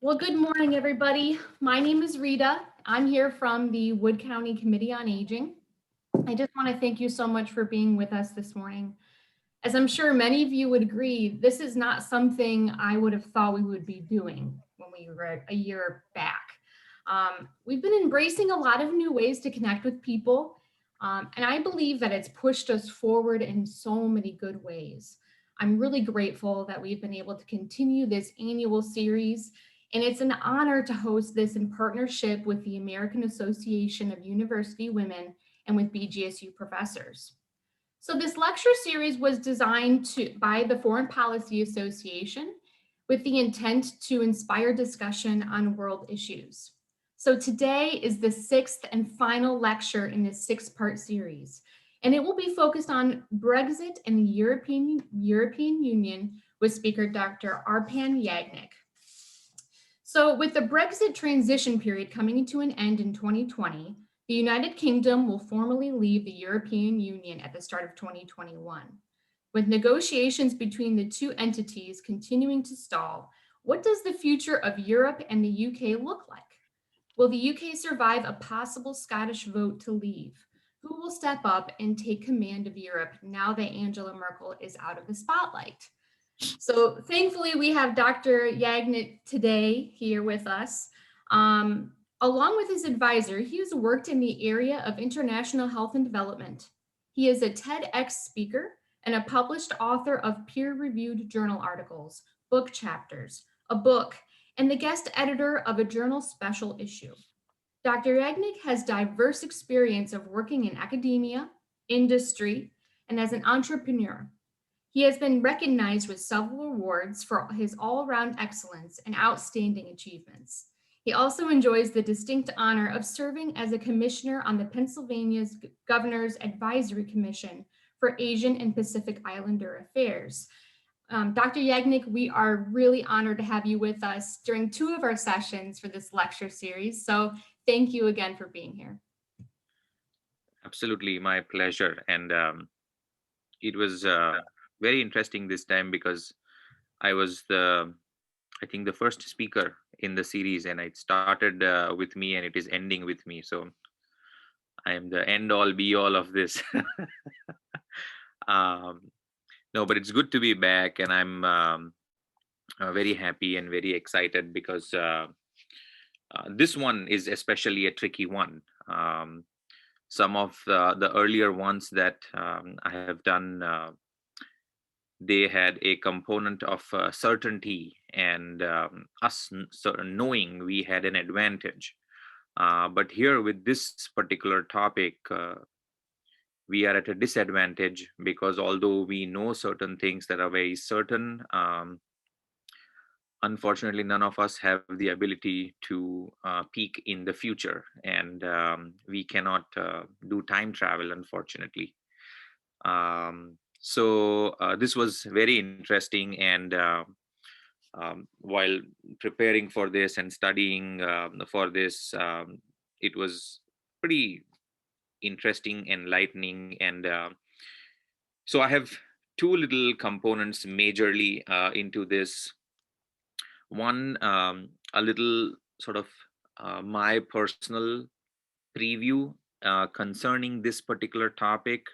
Well, good morning, everybody. My name is Rita. I'm here from the Wood County Committee on Aging. I just want to thank you so much for being with us this morning. As I'm sure many of you would agree, this is not something I would have thought we would be doing when we were a year back. We've been embracing a lot of new ways to connect with people, and I believe that it's pushed us forward in so many good ways. I'm really grateful that we've been able to continue this annual series, and it's an honor to host this in partnership with the American Association of University Women and with BGSU professors. So this lecture series was designed by the Foreign Policy Association with the intent to inspire discussion on world issues. So today is the sixth and final lecture in this six-part series, and it will be focused on Brexit and the European Union with speaker Dr. Arpan Yaknik. So with the Brexit transition period coming to an end in 2020, the United Kingdom will formally leave the European Union at the start of 2021. With negotiations between the two entities continuing to stall, what does the future of Europe and the UK look like? Will the UK survive a possible Scottish vote to leave? Who will step up and take command of Europe now that Angela Merkel is out of the spotlight? So thankfully, we have Dr. Yaknik today here with us. Along with his advisor, he has worked in the area of international health and development. He is a TEDx speaker and a published author of peer-reviewed journal articles, book chapters, a book, and the guest editor of a journal special issue. Dr. Yaknik has diverse experience of working in academia, industry, and as an entrepreneur. He has been recognized with several awards for his all-around excellence and outstanding achievements. He also enjoys the distinct honor of serving as a commissioner on the Pennsylvania's Governor's Advisory Commission for Asian and Pacific Islander Affairs. Dr. Yaknik, we are really honored to have you with us during two of our sessions for this lecture series. So thank you again for being here. Absolutely, my pleasure. And it was very interesting this time because I was I think the first speaker in the series, and it started with me and it is ending with me. So I am the end all be all of this. No, but it's good to be back, and I'm very happy and very excited because this one is especially a tricky one. Some of the earlier ones that I have done, they had a component of certainty and us knowing we had an advantage. But here with this particular topic, we are at a disadvantage because although we know certain things that are very certain, unfortunately, none of us have the ability to peek in the future, and we cannot do time travel, unfortunately. So this was very interesting, and while preparing for this and studying for this, it was pretty interesting, enlightening, and so I have two little components majorly into this. One, a little sort of my personal preview concerning this particular topic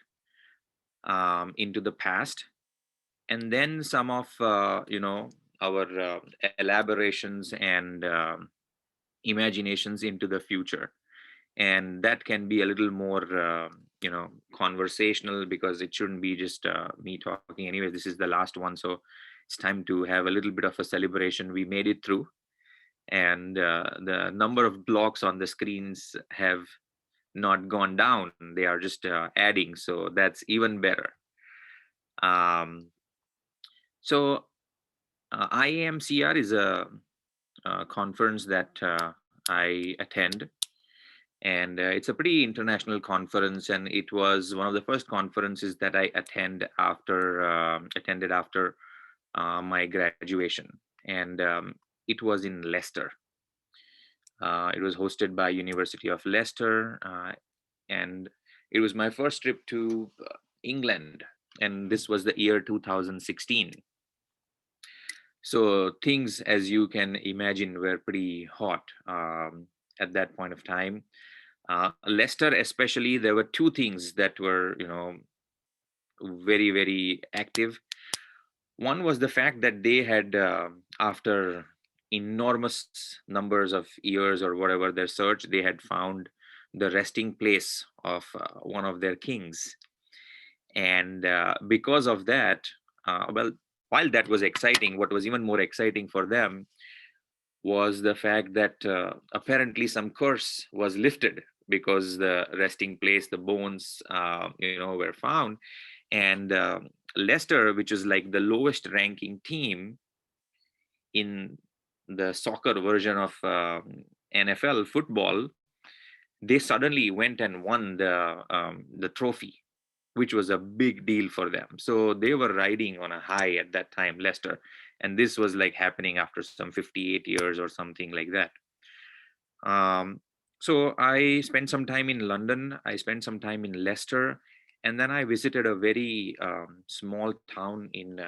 into the past, and then some of our elaborations and imaginations into the future, and that can be a little more conversational because it shouldn't be just me talking anyway. This is the last one, so it's time to have a little bit of a celebration. We made it through, and the number of blocks on the screens have not gone down, they are just adding, so that's even better. So IAMCR is a conference that I attend, and it's a pretty international conference, and it was one of the first conferences that I attended after my graduation, and it was in Leicester. It was hosted by University of Leicester, and it was my first trip to England, and this was the year 2016. So things, as you can imagine, were pretty hot at that point of time. Leicester, especially, there were two things that were, very, very active. One was the fact that they had, after enormous numbers of years or whatever their search, they had found the resting place of one of their kings. And because of that, well, while that was exciting, what was even more exciting for them was the fact that apparently some curse was lifted because the resting place, the bones, were found. And Leicester, which is like the lowest ranking team in the soccer version of NFL football, they suddenly went and won the trophy, which was a big deal for them. So they were riding on a high at that time, Leicester, and this was like happening after some 58 years or something like that. Um, so I spent some time in London. I spent some time in Leicester, and then I visited a very small town in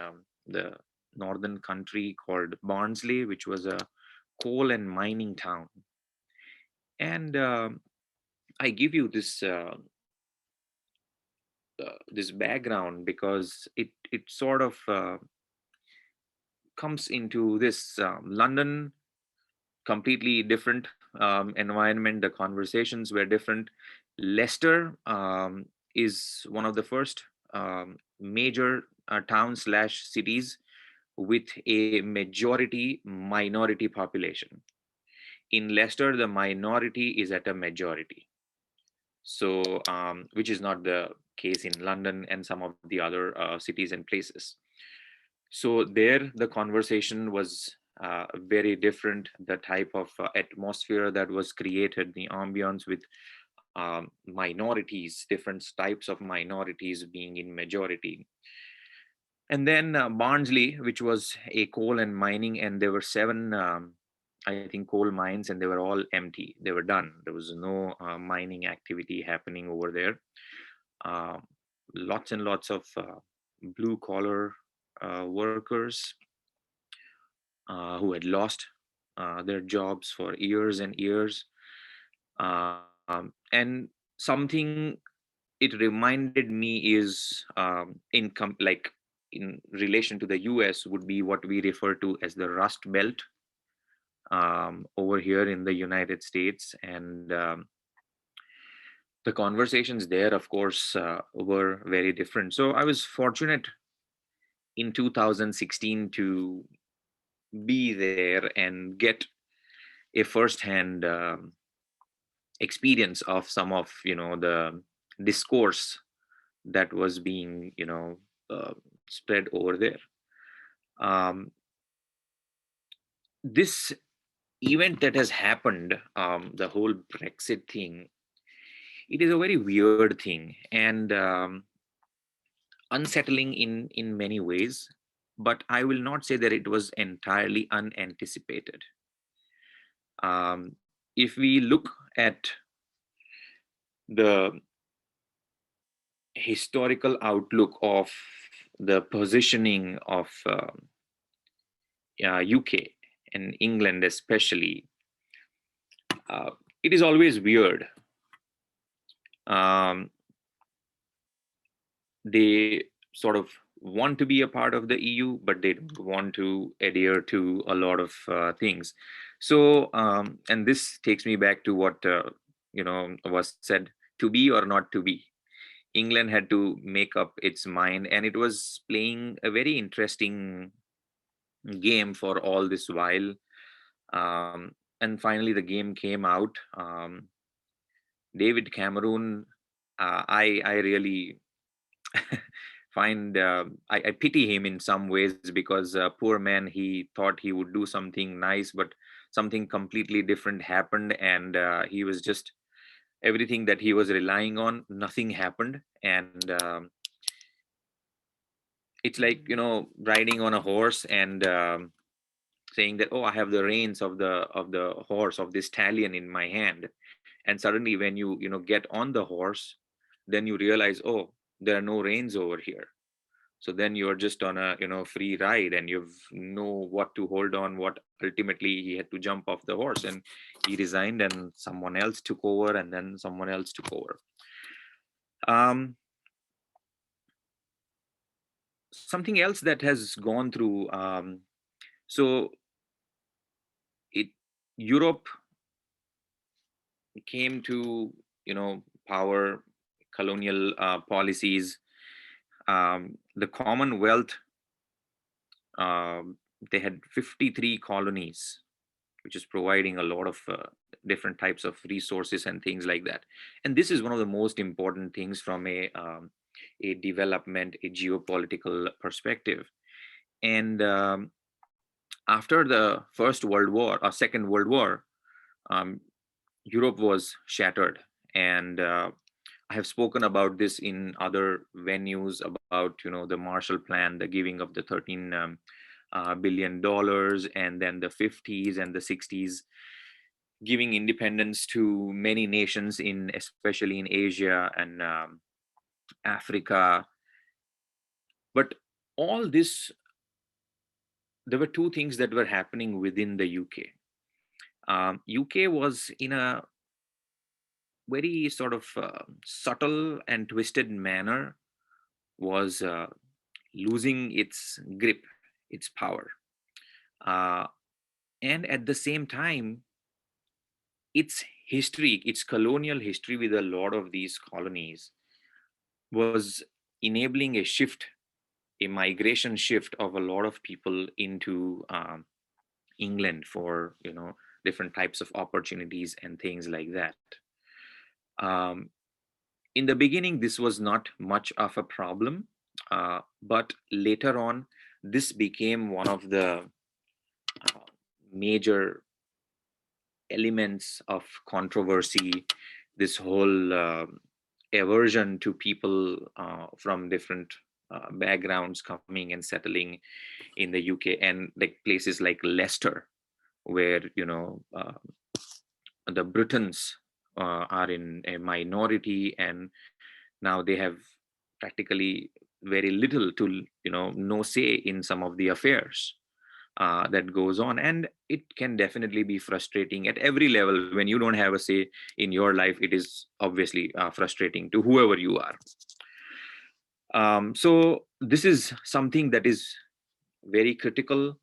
the northern country called Barnsley, which was a coal and mining town. And I give you this background because it sort of comes into this London, completely different environment. The conversations were different. Leicester is one of the first major towns slash cities with a majority minority population. In Leicester, the minority is at a majority. So, which is not the case in London and some of the other cities and places. So there, the conversation was very different. The type of atmosphere that was created, the ambience with minorities, different types of minorities being in majority. And then Barnsley, which was a coal and mining, and there were seven, I think, coal mines, and they were all empty. They were done. There was no mining activity happening over there. Uh, Lots and lots of blue collar workers who had lost their jobs for years and years. And something it reminded me is like in relation to the US would be what we refer to as the Rust Belt over here in the United States. And the conversations there, of course, were very different. So I was fortunate in 2016 to be there and get a firsthand experience of some of the discourse that was being spread over there. um, this event that has happened, the whole Brexit thing, it is a very weird thing and unsettling in many ways, but I will not say that it was entirely unanticipated. If we look at the historical outlook of the positioning of UK and England, especially, uh, it is always weird. Um, they sort of want to be a part of the EU, but they don't want to adhere to a lot of things. So, and this takes me back to what was said: to be or not to be. England had to make up its mind, and it was playing a very interesting game for all this while. And finally, the game came out. David Cameron, I really find I pity him in some ways because poor man, he thought he would do something nice, but something completely different happened, and he was just everything that he was relying on, nothing happened. And it's like riding on a horse and saying that, oh, I have the reins of the horse, of this stallion in my hand, and suddenly when you get on the horse, then you realize, oh, there are no reins over here. So then you're just on a free ride, and you know what to hold on. What ultimately he had to jump off the horse, and he resigned, and someone else took over, and then someone else took over. Something else that has gone through. So it Europe came to power, colonial policies. The Commonwealth, they had 53 colonies, which is providing a lot of different types of resources and things like that. And this is one of the most important things from a development, a geopolitical perspective. And after the First World War or Second World War, um, Europe was shattered. And I have spoken about this in other venues about the Marshall Plan, the giving of the 13 billion dollars, and then the 50s and the 60s giving independence to many nations in especially in Asia and Africa. But all this, there were two things that were happening within the UK. UK was in a very sort of subtle and twisted manner was losing its grip, its power. Uh, and at the same time, its history, its colonial history with a lot of these colonies was enabling a shift, a migration shift of a lot of people into England for different types of opportunities and things like that. Um, in the beginning, this was not much of a problem, but later on, this became one of the major elements of controversy. This whole aversion to people from different backgrounds coming and settling in the UK, and like places like Leicester, where the Britons are in a minority, and now they have practically very little to no say in some of the affairs that goes on. And it can definitely be frustrating at every level. When you don't have a say in your life, it is obviously frustrating to whoever you are. So this is something that is very critical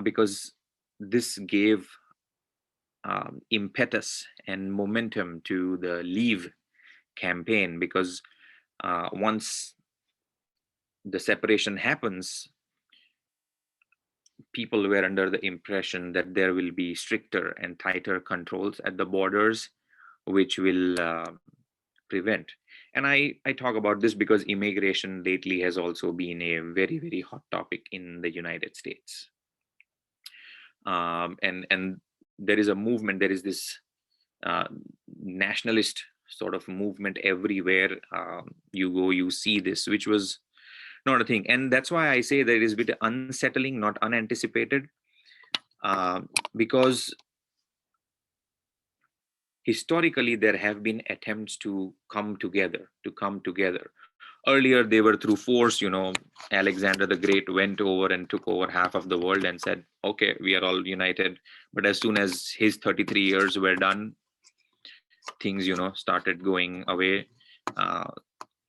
because this gave impetus and momentum to the Leave campaign, because once the separation happens, people were under the impression that there will be stricter and tighter controls at the borders, which will prevent. And I talk about this because immigration lately has also been a very, very hot topic in the United States. And there is a movement, there is this nationalist sort of movement everywhere you go, you see this, which was not a thing. And that's why I say that it is a bit unsettling, not unanticipated, because historically there have been attempts to come together. Earlier they were through force. Alexander the Great went over and took over half of the world and said, okay, we are all united. But as soon as his 33 years were done, things started going away.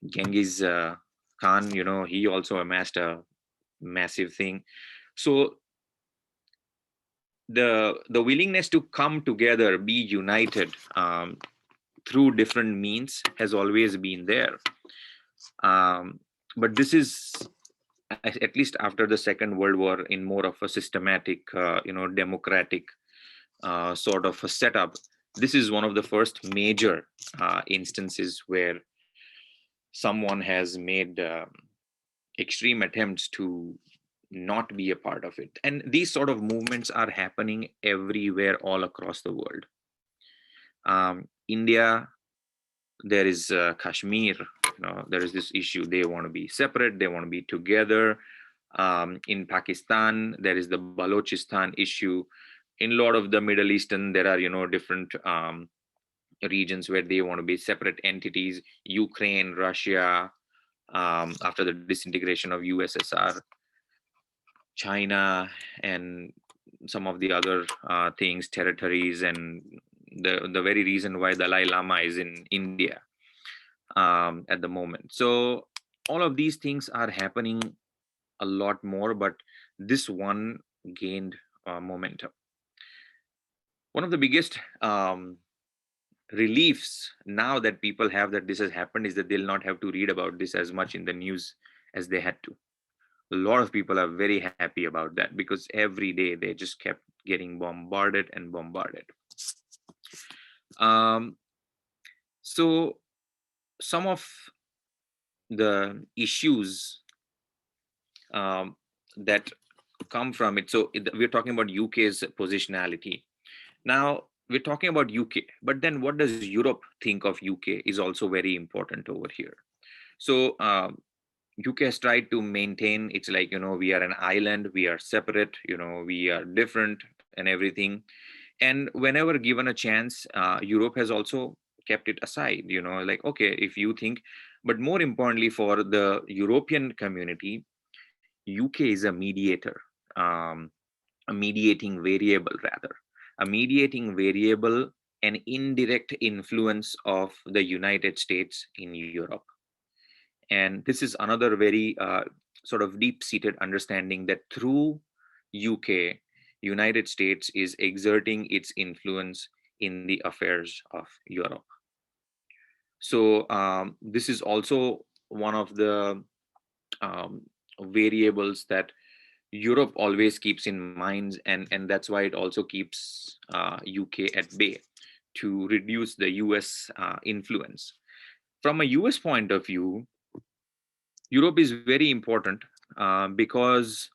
Genghis Khan, he also amassed a massive thing. So the willingness to come together, be united through different means has always been there. But this is, at least after the Second World War, in more of a systematic, democratic sort of a setup. This is one of the first major instances where someone has made extreme attempts to not be a part of it. And these sort of movements are happening everywhere, all across the world. India, there is Kashmir, there is this issue. They want to be separate, they want to be together. In Pakistan, there is the Balochistan issue. In a lot of the Middle Eastern, there are, different regions where they want to be separate entities. Ukraine, Russia, after the disintegration of USSR, China, and some of the other things, territories, and the very reason why Dalai Lama is in India at the moment. So all of these things are happening a lot more, but this one gained momentum. One of the biggest reliefs now that people have that this has happened is that they'll not have to read about this as much in the news as they had to. A lot of people are very happy about that because every day they just kept getting bombarded and bombarded. So some of the issues that come from it. So we're talking about UK's positionality. Now we're talking about UK, but then what does Europe think of UK is also very important over here. So UK has tried to maintain, it's like, we are an island, we are separate, we are different and everything. And whenever given a chance, Europe has also kept it aside, like, okay, if you think, but more importantly for the European community, UK is a mediator, a mediating variable rather, a mediating variable, an indirect influence of the United States in Europe. And this is another very sort of deep-seated understanding that through UK, United States is exerting its influence in the affairs of Europe. So this is also one of the variables that Europe always keeps in mind, and that's why it also keeps UK at bay to reduce the US influence. From a US point of view, Europe is very important because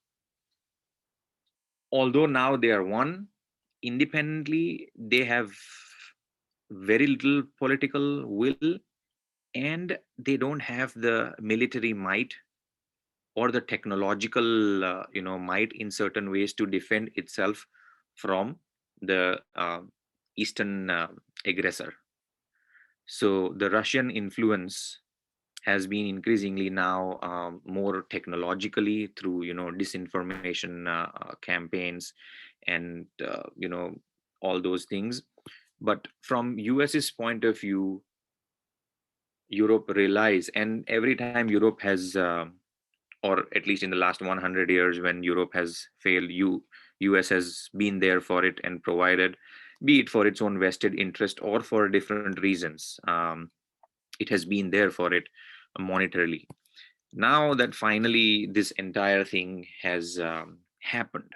although now they are one, independently, they have very little political will and they don't have the military might or the technological might in certain ways to defend itself from the Eastern aggressor. So the Russian influence has been increasingly now more technologically through disinformation campaigns and all those things. But from US's point of view, Europe relies, and every time Europe has or at least in the last 100 years when Europe has failed, US has been there for it and provided, be it for its own vested interest or for different reasons. It has been there for it monetarily. Now that finally this entire thing has happened,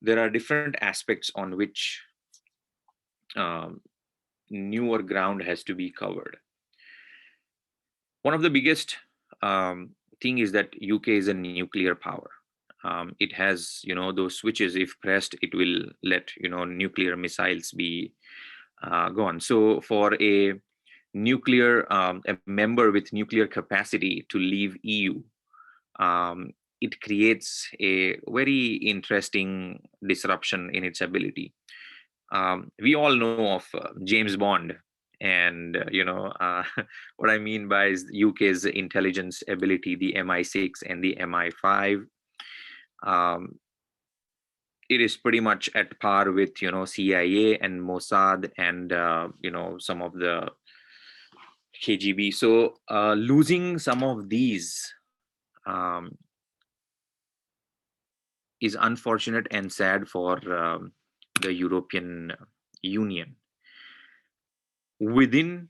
there are different aspects on which newer ground has to be covered. One of the biggest thing is that UK is a nuclear power. It has, those switches, if pressed, it will let, nuclear missiles be gone. So for a a member with nuclear capacity to leave EU, it creates a very interesting disruption in its ability. We all know of James Bond, and what I mean by is UK's intelligence ability, the MI6 and the MI5. It is pretty much at par with CIA and Mossad and some of the KGB. So losing some of these is unfortunate and sad for the European Union. Within,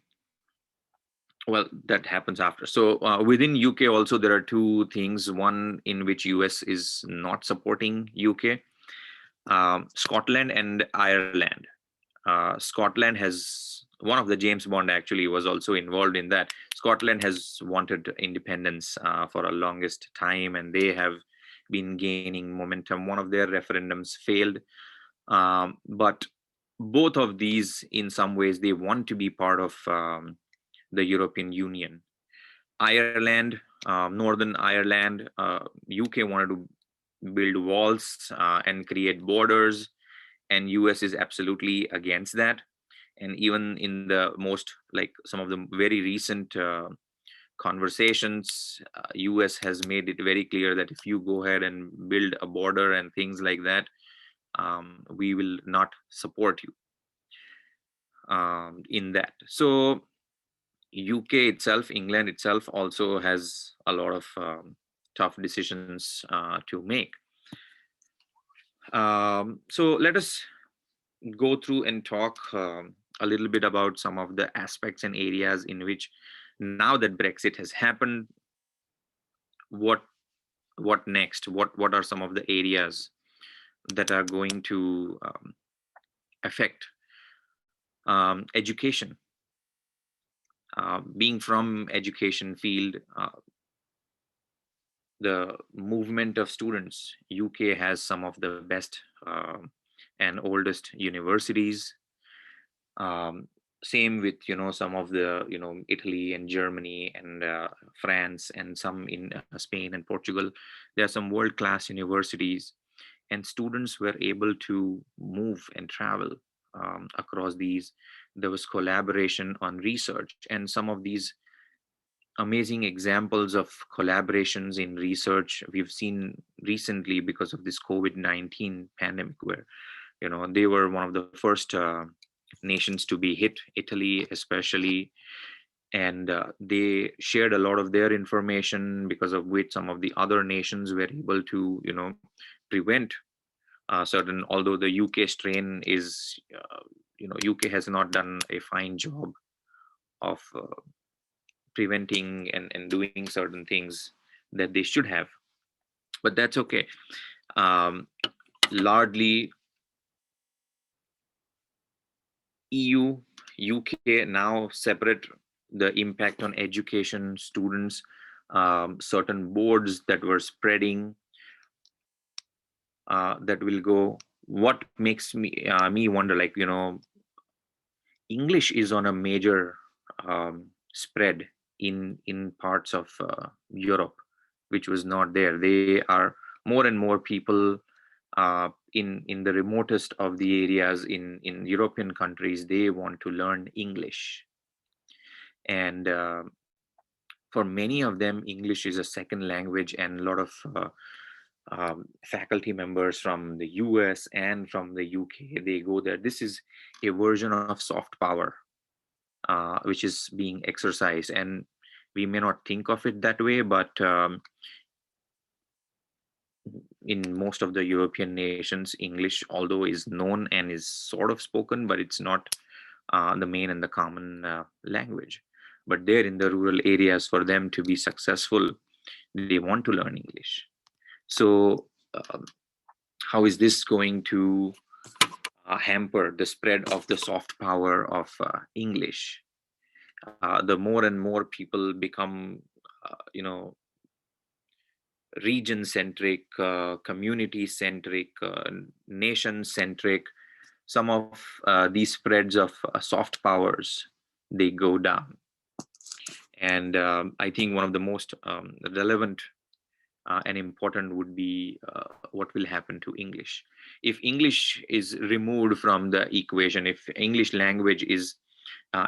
well, that happens after. So within UK also there are two things. One in which US is not supporting UK, Scotland and Ireland. Scotland has, one of the James Bond actually was also involved in that. Scotland has wanted independence for a longest time, and they have been gaining momentum. One of their referendums failed, but both of these, in some ways, they want to be part of the European Union. Ireland, Northern Ireland, UK wanted to build walls and create borders, and US is absolutely against that. And even in the most, like some of the very recent conversations. US has made it very clear that if you go ahead and build a border and things like that, we will not support you in that. So UK itself, England itself also has a lot of tough decisions to make. So let us go through and talk a little bit about some of the aspects and areas in which, now that Brexit has happened, what next? What are some of the areas that are going to affect education? Being from education field, the movement of students, UK has some of the best and oldest universities. Um, Same with some of the Italy and Germany and France and some in Spain and Portugal. There are some world-class universities, and students were able to move and travel across these. There was collaboration on research, and some of these amazing examples of collaborations in research we've seen recently because of this COVID-19 pandemic, where they were one of the first nations to be hit, Italy especially, and they shared a lot of their information, because of which some of the other nations were able to prevent certain, although the UK strain is UK has not done a fine job of preventing and doing certain things that they should have, but that's okay. Largely EU, UK now separate the impact on education, students, certain boards that were spreading, that will go. What makes me wonder, like, English is on a major spread in parts of Europe, which was not there. They are more and more people in the remotest of the areas in European countries. They want to learn English, and for many of them, English is a second language, and a lot of faculty members from the US and from the UK, they go there. This is a version of soft power, which is being exercised, and we may not think of it that way, but in most of the European nations, English, although is known and is sort of spoken, but it's not the main and the common language. But there in the rural areas, for them to be successful, they want to learn English. So how is this going to hamper the spread of the soft power of English? The more and more people become, region-centric, community-centric, nation-centric, some of these spreads of soft powers, they go down. And I think one of the most relevant and important would be what will happen to English. If English is removed from the equation, if English language is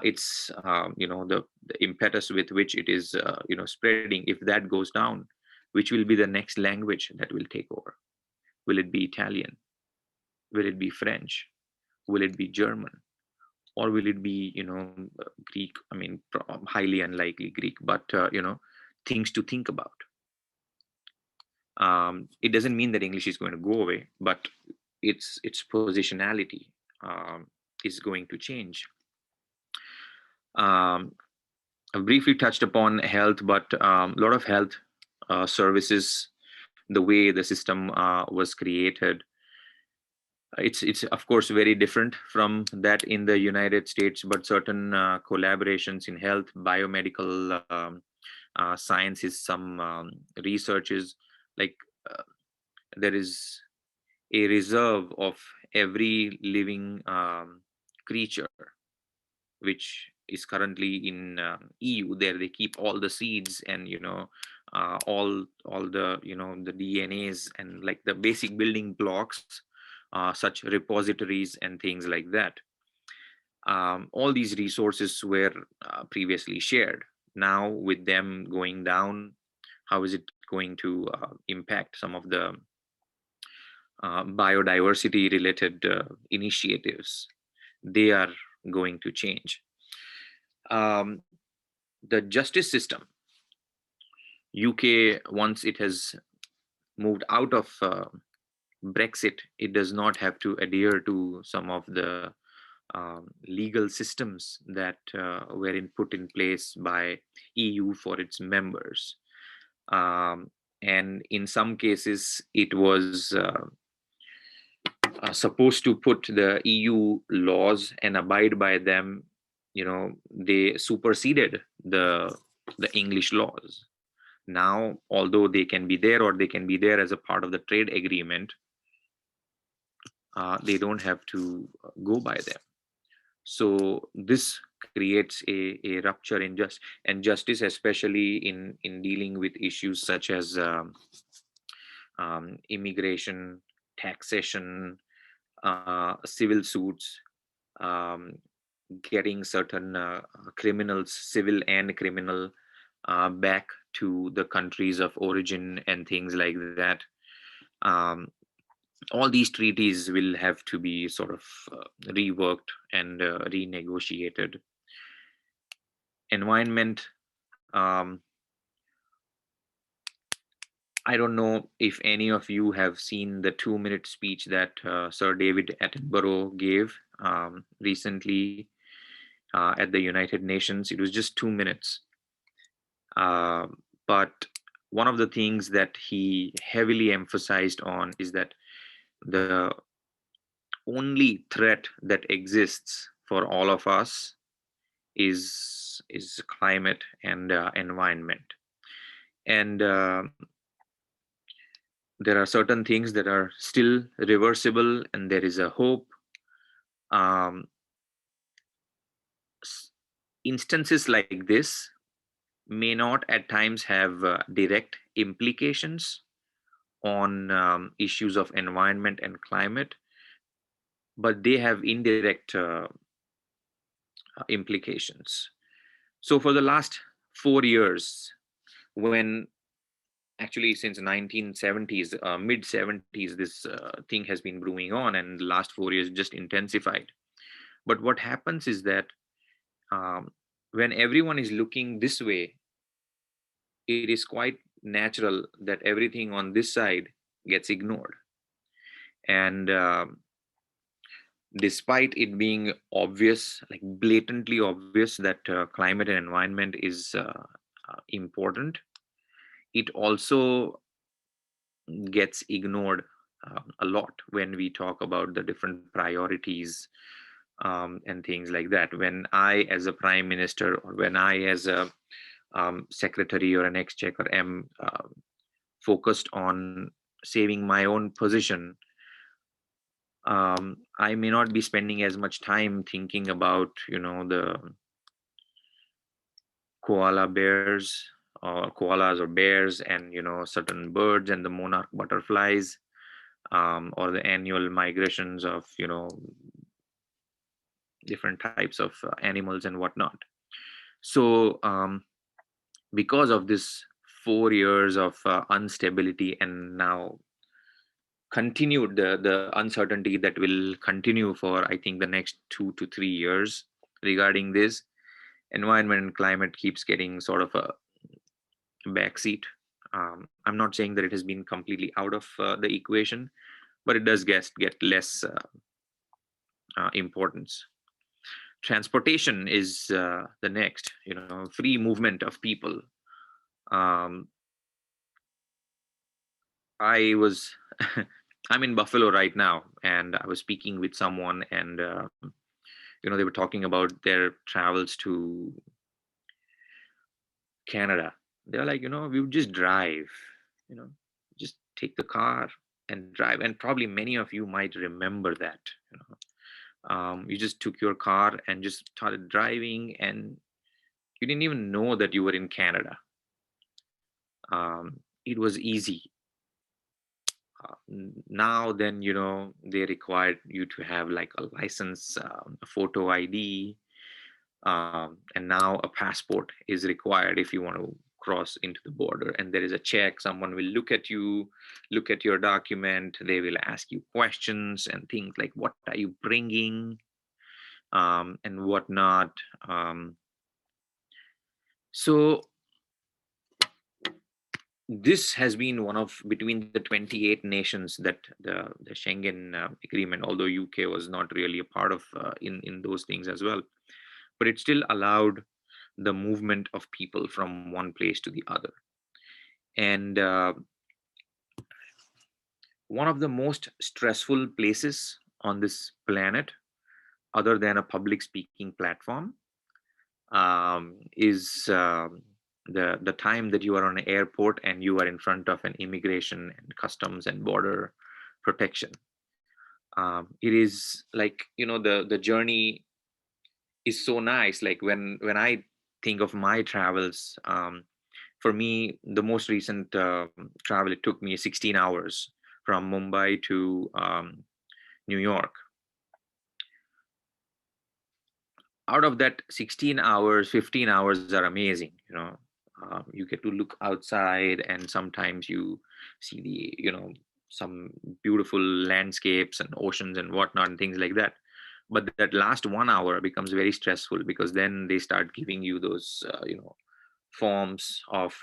it's the impetus with which it is spreading, if that goes down, which will be the next language that will take over? Will it be Italian? Will it be French? Will it be German? Or will it be Greek? I mean, highly unlikely Greek, but things to think about. It doesn't mean that English is going to go away, but its positionality is going to change. I briefly touched upon health, but a lot of health services, the way the system was created, it's of course very different from that in the United States, but certain collaborations in health, biomedical sciences, some researches, like there is a reserve of every living creature, which is currently in EU. There they keep all the seeds and all the the DNAs and like the basic building blocks, such repositories and things like that. All these resources were previously shared. now with them going down, how is it going to impact some of the biodiversity related initiatives? They are going to change. Um, the justice system, UK, once it has moved out of Brexit, it does not have to adhere to some of the legal systems that were put in place by EU for its members. And in some cases, it was supposed to put the EU laws and abide by them. They superseded the English laws. Now, although they can be there, or they can be there as a part of the trade agreement, they don't have to go by them. So this creates a rupture in justice, especially in dealing with issues such as immigration, taxation, civil suits, um, getting certain criminals, civil and criminal, back to the countries of origin and things like that. All these treaties will have to be sort of reworked and renegotiated. Environment, um, I don't know if any of you have seen the 2-minute speech that Sir David Attenborough gave recently at the United Nations. It was just 2 minutes. But one of the things that he heavily emphasized on is that the only threat that exists for all of us is climate and environment. And there are certain things that are still reversible, and there is a hope. Um, Instances like this may not at times have direct implications on issues of environment and climate, but they have indirect implications. So for the last 4 years, when actually since 1970s, mid 70s, this thing has been brewing on, and the last 4 years just intensified. But what happens is that when everyone is looking this way, it is quite natural that everything on this side gets ignored. And despite it being obvious, like blatantly obvious, that climate and environment is important, it also gets ignored a lot when we talk about the different priorities and things like that. When I, as a prime minister, or when I, as a secretary or an exchequer, am focused on saving my own position, I may not be spending as much time thinking about, the koala bears, or koalas or bears, and certain birds and the monarch butterflies, or the annual migrations of different types of animals and whatnot. So because of this 4 years of instability, and now continued the uncertainty that will continue for, I think, the next 2 to 3 years regarding this, environment and climate keeps getting sort of a backseat. I'm not saying that it has been completely out of the equation, but it does get less importance. Transportation is the next, free movement of people. um, I was I'm in Buffalo right now, and I was speaking with someone, and they were talking about their travels to Canada. They're like, we would just drive, you know just take the car and drive. And probably many of you might remember that. You just took your car and just started driving, and you didn't even know that you were in Canada. It was easy. Now then, they required you to have like a license, a photo ID, And now a passport is required if you want to cross into the border, and there is a check. Someone will look at you, look at your document, they will ask you questions and things like what are you bringing, and whatnot. So this has been one of between the 28 nations that the Schengen agreement, although UK was not really a part of in those things as well, but it still allowed the movement of people from one place to the other. And one of the most stressful places on this planet, other than a public speaking platform, is the time that you are on an airport and you are in front of an immigration and customs and border protection. It is like, the journey is so nice. Like when I think of my travels, for me, the most recent travel, it took me 16 hours from Mumbai to New York. Out of that 16 hours, 15 hours are amazing. You get to look outside, and sometimes you see some beautiful landscapes and oceans and whatnot and things like that. But that last 1 hour becomes very stressful, because then they start giving you those forms of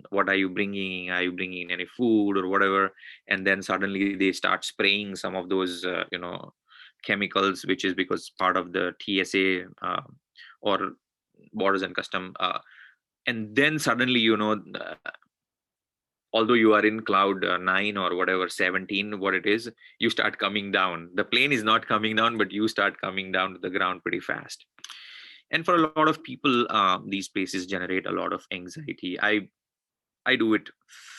what are you bringing, are you bringing any food or whatever, and then suddenly they start spraying some of those chemicals, which is because part of the TSA, or borders and custom, and then suddenly, although you are in cloud 9 or whatever 17, what it is, you start coming down. The plane is not coming down, but you start coming down to the ground pretty fast. And for a lot of people, these places generate a lot of anxiety. I do it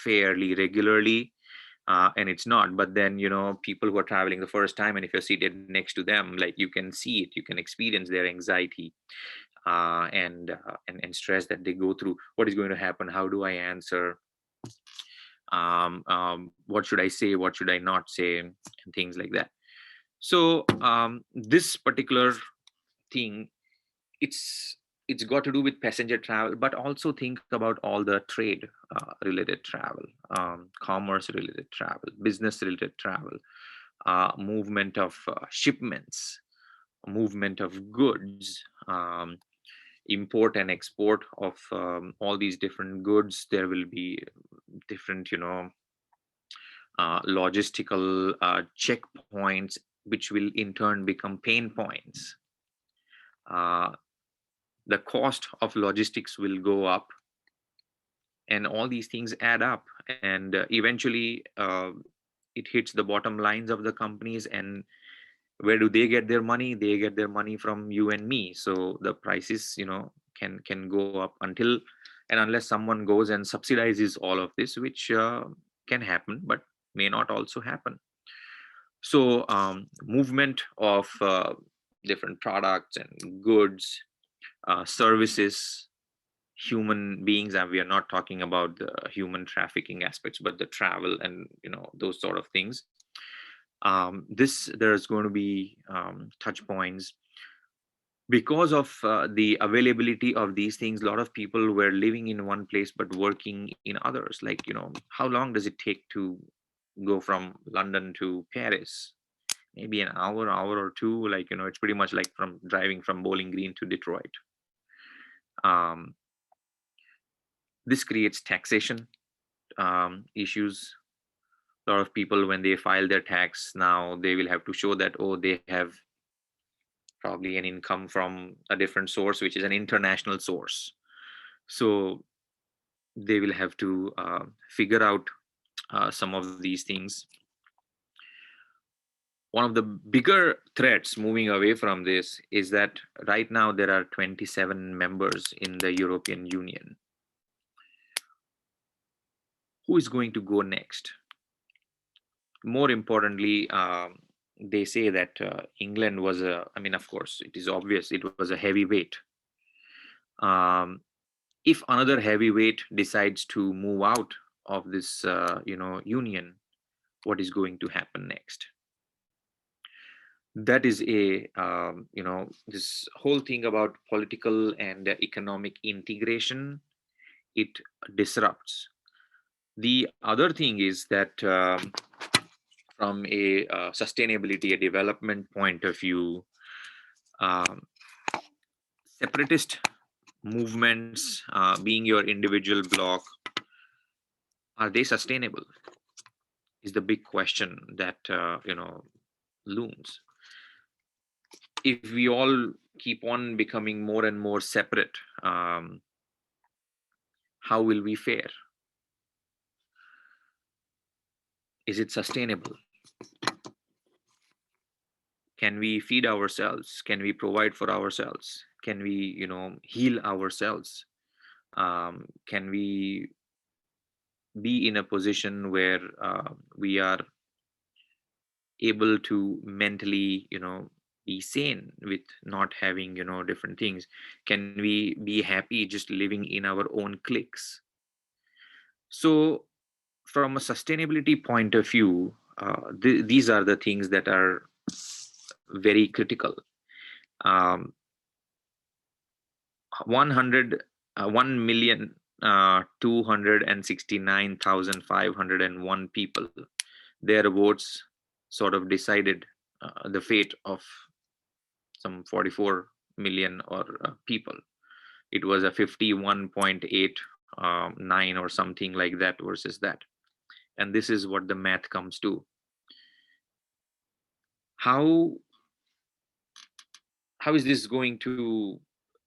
fairly regularly, and it's not. But then, people who are traveling the first time, and if you're seated next to them, like, you can see it, you can experience their anxiety, and stress that they go through. What is going to happen? How do I answer? What should I say? What should I not say? And things like that. So this particular thing, it's got to do with passenger travel, but also think about all the trade related travel, commerce related travel, business related travel, movement of shipments, movement of goods, import and export of all these different goods. There will be different logistical checkpoints, which will in turn become pain points. The cost of logistics will go up, and all these things add up, and eventually it hits the bottom lines of the companies. And where do they get their money? They get their money from you and me. So the prices, can go up until and unless someone goes and subsidizes all of this, which can happen but may not also happen. So movement of different products and goods, services, human beings, and we are not talking about the human trafficking aspects, but the travel and those sort of things. There's going to be touch points because of the availability of these things. A lot of people were living in one place but working in others. Like, how long does it take to go from London to Paris? Maybe an hour or two. Like, it's pretty much like from driving from Bowling Green to Detroit. um, this creates taxation issues. A lot of people, when they file their tax now, they will have to show that, oh, they have probably an income from a different source, which is an international source. So they will have to figure out some of these things. One of the bigger threats moving away from this is that right now there are 27 members in the European Union. Who is going to go next? More importantly, they say that England was of course, it is obvious it was a heavyweight. If another heavyweight decides to move out of this, union, what is going to happen next? that is a this whole thing about political and economic integration, it disrupts. The other thing is that from a sustainability, a development point of view, um, separatist movements, being your individual bloc, are they sustainable? Is the big question that looms. If we all keep on becoming more and more separate, how will we fare? Is it sustainable? Can we feed ourselves? Can we provide for ourselves? Can we heal ourselves? Can we be in a position where we are able to mentally be sane with not having different things? Can we be happy just living in our own cliques? So from a sustainability point of view, these are the things that are very critical. um, 100 1 million 269,501 people, their votes sort of decided the fate of some 44 million or people. It was a 51.89 or something like that versus that. And this is what the math comes to. How how is this going to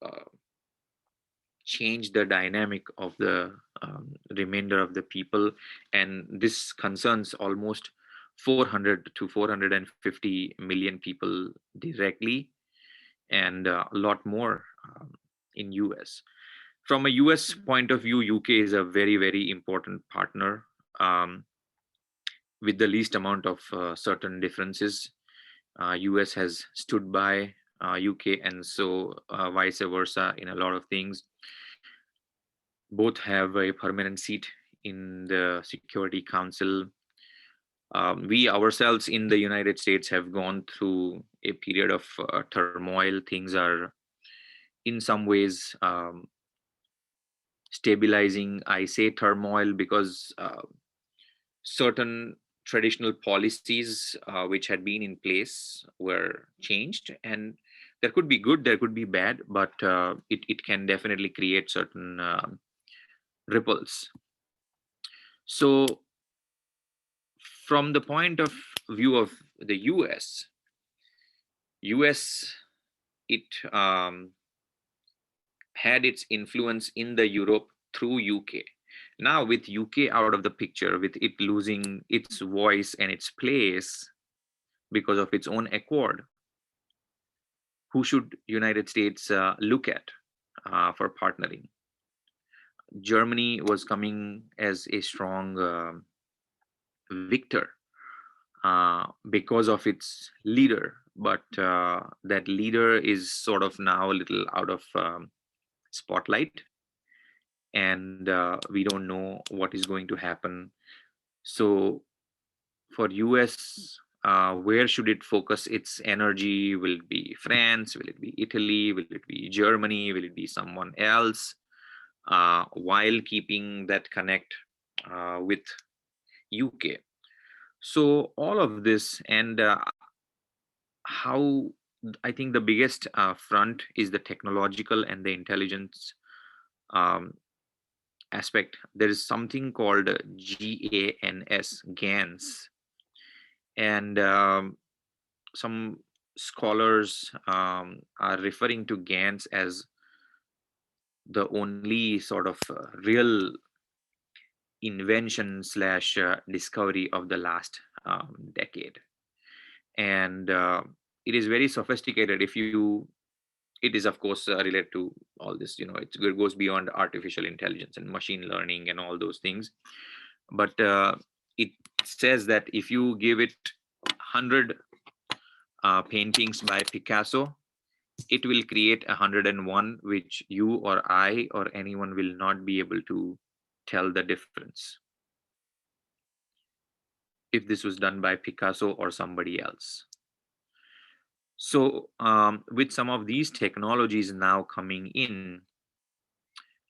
uh, change the dynamic of the remainder of the people? And this concerns almost 400 to 450 million people directly, and a lot more in US. From a US point of view, UK is a very, very important partner, um, with the least amount of certain differences. US has stood by UK, and so vice versa in a lot of things. Both have a permanent seat in the Security Council. We ourselves in the United States have gone through a period of turmoil. Things are in some ways stabilizing. I say turmoil because certain traditional policies which had been in place were changed, and there could be good, there could be bad, but it can definitely create certain ripples. So from the point of view of the US, it had its influence in the Europe through UK. Now with UK out of the picture, with it losing its voice and its place because of its own accord, who should United States look at for partnering? Germany was coming as a strong victor because of its leader, but that leader is sort of now a little out of spotlight, and we don't know what is going to happen. So for US, where should it focus its energy? Will it be France? Will it be Italy? Will it be Germany? Will it be someone else? While keeping that connect with UK. So all of this, and how I think the biggest front is the technological and the intelligence um, aspect. There is something called GANS, and some scholars are referring to GANs as the only sort of real invention slash discovery of the last decade. And it is very sophisticated. If you It is of course related to all this, it goes beyond artificial intelligence and machine learning and all those things. But it says that if you give it 100 paintings by Picasso, it will create 101 which you or I or anyone will not be able to tell the difference if this was done by Picasso or somebody else. So with some of these technologies now coming in,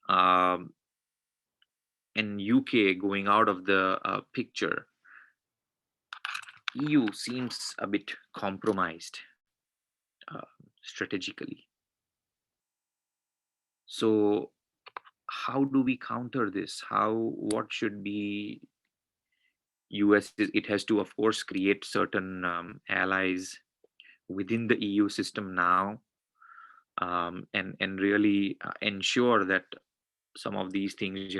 um, and UK going out of the picture, EU seems a bit compromised uh, strategically. So how do we counter this? What should be US? It has to, of course, create certain allies within the EU system now, and really ensure that some of these things,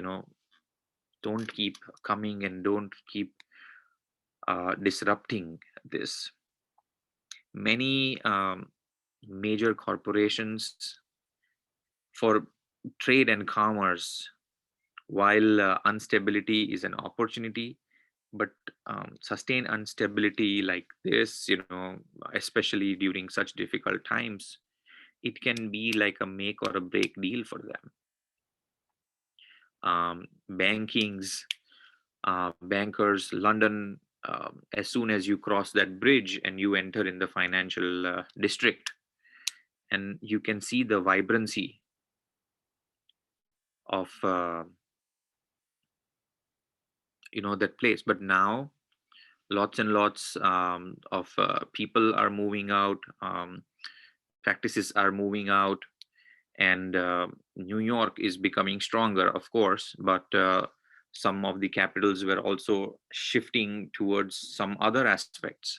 don't keep coming and don't keep disrupting this. Many major corporations for trade and commerce, while instability is an opportunity, but sustained instability like this, especially during such difficult times, it can be like a make or a break deal for them. Bankings, bankers, London, as soon as you cross that bridge and you enter in the financial district, and you can see the vibrancy of that place. But now lots and lots of people are moving out, practices are moving out, and New York is becoming stronger, of course, but some of the capitals were also shifting towards some other aspects.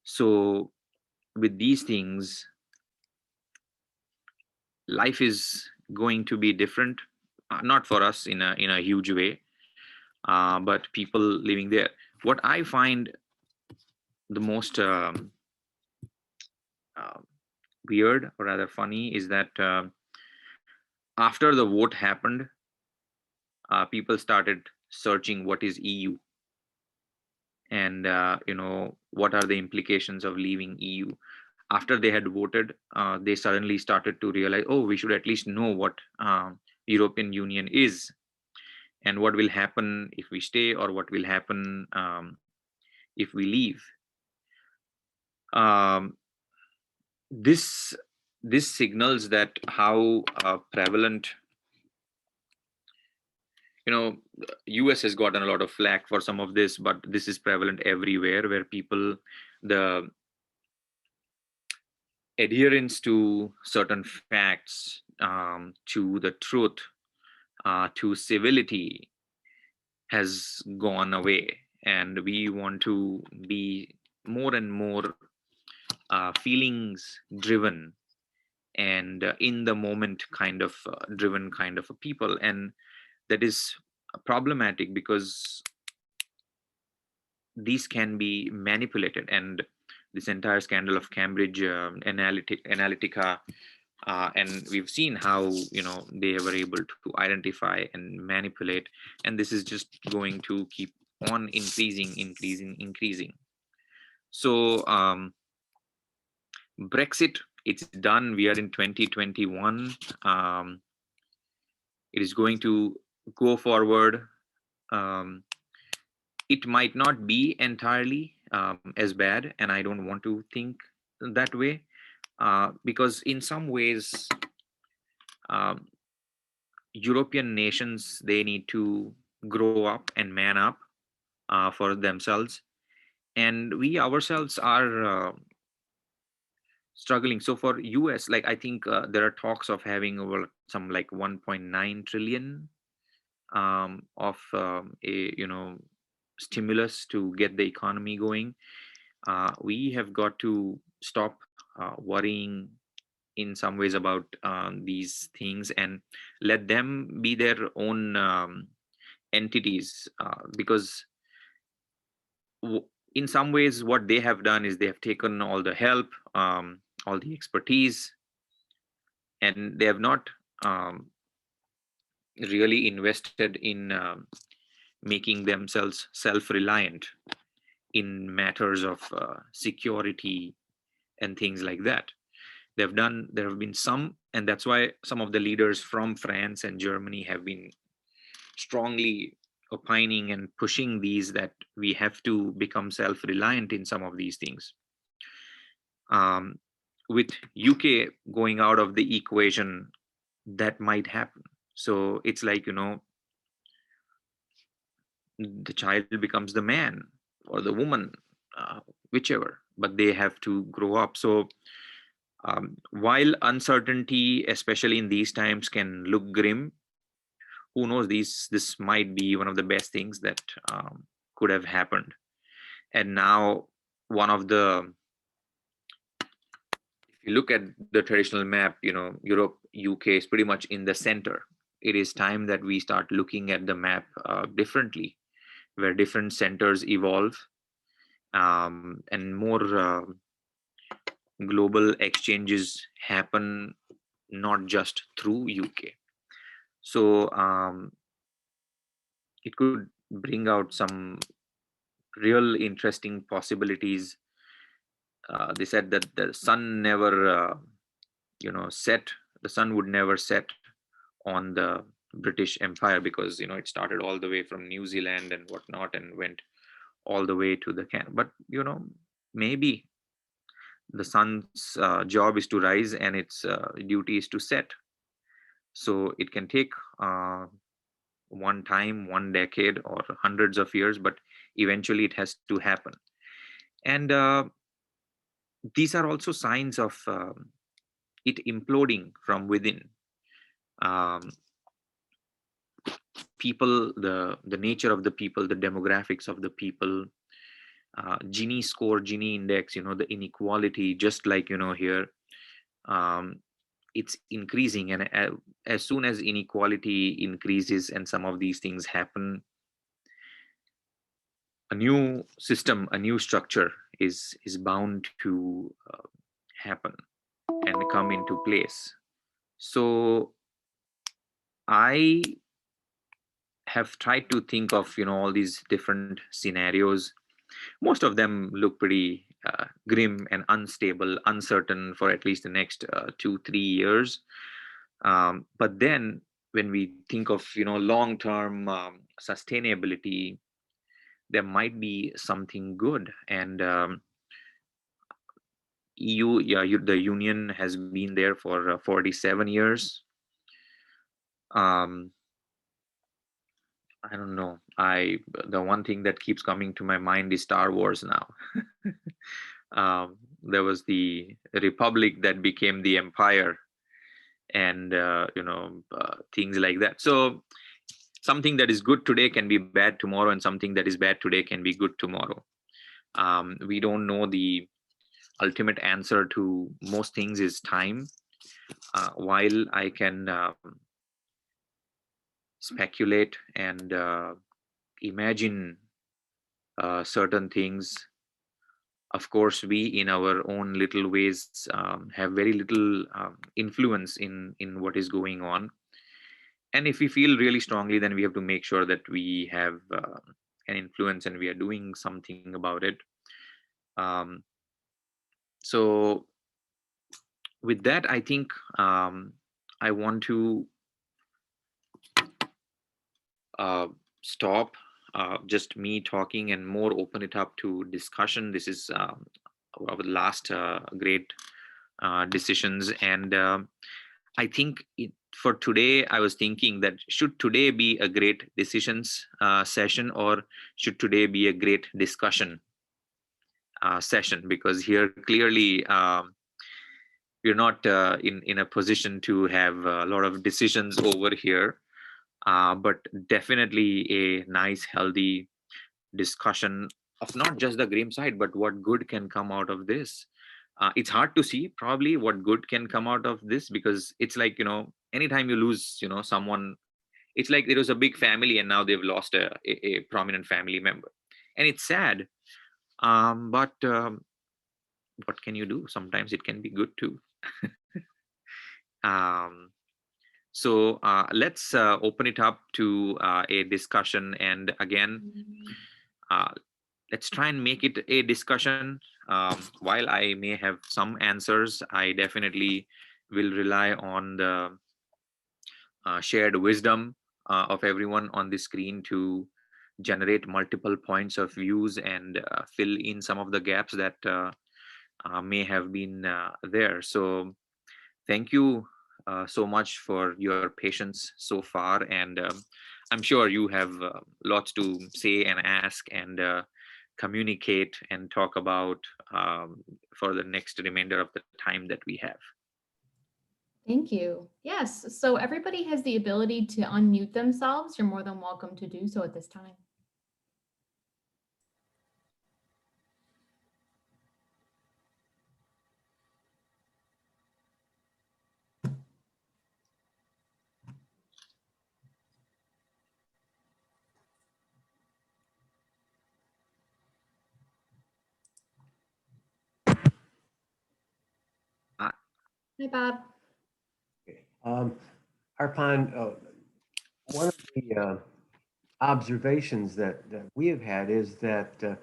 So with these things, life is going to be different, not for us in a huge way, but people living there. What I find the most uh, weird, or rather funny, is that after the vote happened, people started searching what is EU, and what are the implications of leaving EU. After they had voted, they suddenly started to realize, oh, we should at least know what European Union is, and what will happen if we stay, or what will happen if we leave. um, this this signals that how prevalent, US has gotten a lot of flack for some of this, but this is prevalent everywhere, where people, the adherence to certain facts, to the truth, to civility, has gone away, and we want to be more and more feelings driven, and in the moment kind of driven kind of a people. And that is problematic, because these can be manipulated. And this entire scandal of Cambridge Analytica, and we've seen how they were able to identify and manipulate, and this is just going to keep on increasing. So Brexit, it's done. We are in 2021. It is going to go forward. um, it might not be entirely as bad, and I don't want to think that way, because in some ways, um, European nations, they need to grow up and man up for themselves, and we ourselves are struggling. So for US, like, I think there are talks of having over some like 1.9 trillion of a stimulus to get the economy going. We have got to stop worrying in some ways about these things, and let them be their own entities, because in some ways what they have done is they have taken all the help, all the expertise, and they have not um, really invested in making themselves self-reliant in matters of security and things like that. There have been some, and that's why some of the leaders from France and Germany have been strongly opining and pushing these, that we have to become self-reliant in some of these things. with UK going out of the equation, that might happen. So it's like, the child becomes the man or the woman, whichever, but they have to grow up. So while uncertainty, especially in these times, can look grim, who knows, this might be one of the best things that could have happened. And now, one of the, if you look at the traditional map, Europe, UK is pretty much in the center. It is time that we start looking at the map differently, where different centers evolve, and more global exchanges happen, not just through UK. So it could bring out some real interesting possibilities. They said that the sun never, set. The sun would never set on the British Empire, because it started all the way from New Zealand and whatnot and went all the way to the can. But maybe the sun's job is to rise and its duty is to set. So it can take one time, one decade, or hundreds of years, but eventually it has to happen. And these are also signs of it imploding from within. Um, People, the nature of the people, the demographics of the people, Gini score, Gini index, the inequality, just like here, um, it's increasing. And as soon as inequality increases and some of these things happen, a new system, a new structure is bound to happen and come into place. So I have tried to think of all these different scenarios. Most of them look pretty grim and unstable, uncertain for at least the next 2-3 years. But then when we think of long-term sustainability, there might be something good. And EU, yeah, the Union has been there for 47 years. Um, I don't know. The one thing that keeps coming to my mind is Star Wars now. There was the Republic that became the Empire, and things like that. So something that is good today can be bad tomorrow, and something that is bad today can be good tomorrow. We don't know. The ultimate answer to most things is time. While I can speculate and imagine certain things, of course, we in our own little ways have very little influence in what is going on. And if we feel really strongly, then we have to make sure that we have an influence and we are doing something about it. Um, so with that, I think I want to stop just me talking and more open it up to discussion. This is our last great decisions. And I think for today, I was thinking that should today be a great decisions session, or should today be a great discussion session? Because here clearly we're not in a position to have a lot of decisions over here, but definitely a nice, healthy discussion of not just the grim side, but what good can come out of this. It's hard to see probably what good can come out of this, because it's like, anytime you lose, someone, it's like there was a big family and now they've lost a prominent family member. And it's sad. But what can you do? Sometimes it can be good too. um, so let's open it up to a discussion. And again, uh, let's try and make it a discussion. While I may have some answers, I definitely will rely on the shared wisdom of everyone on the screen to generate multiple points of views and fill in some of the gaps that may have been there. So thank you so much for your patience so far, and I'm sure you have lots to say and ask and communicate and talk about for the next remainder of the time that we have. Thank you. Yes, so everybody has the ability to unmute themselves. You're more than welcome to do so at this time. Uh, Hi, Bob. Um, Arpan, one of the observations that we have had is that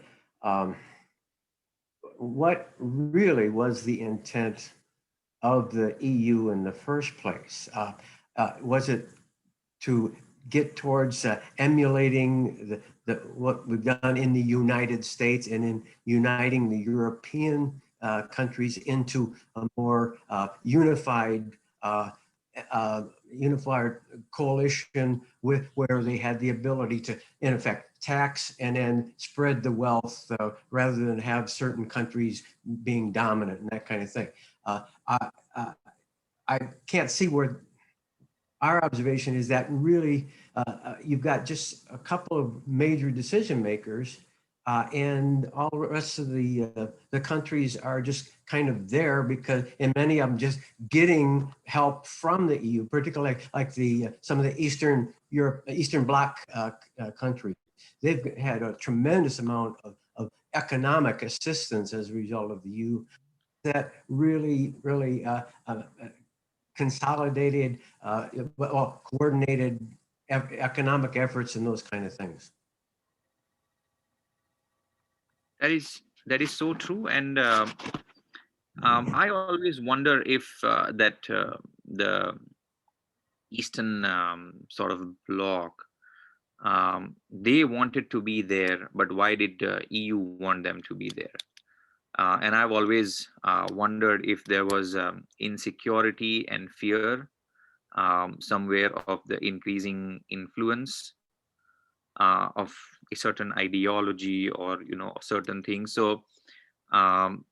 what really was the intent of the EU in the first place? Was it to get towards emulating what we've done in the United States and in uniting the European countries into a more unified coalition with where they had the ability to, in effect, tax and then spread the wealth rather than have certain countries being dominant and that kind of thing. I, I, I can't see where our observation is that really you've got just a couple of major decision makers and all the rest of the countries are just kind of there because, and many of them just getting help from the EU, particularly like the some of the Eastern Bloc countries. They've had a tremendous amount of economic assistance as a result of the EU that really consolidated, coordinated economic efforts and those kind of things. that is so true, and I always wonder if that the Eastern sort of bloc, they wanted to be there, but why did EU want them to be there? And I've always wondered if there was insecurity and fear somewhere of the increasing influence of a certain ideology or certain things. So um,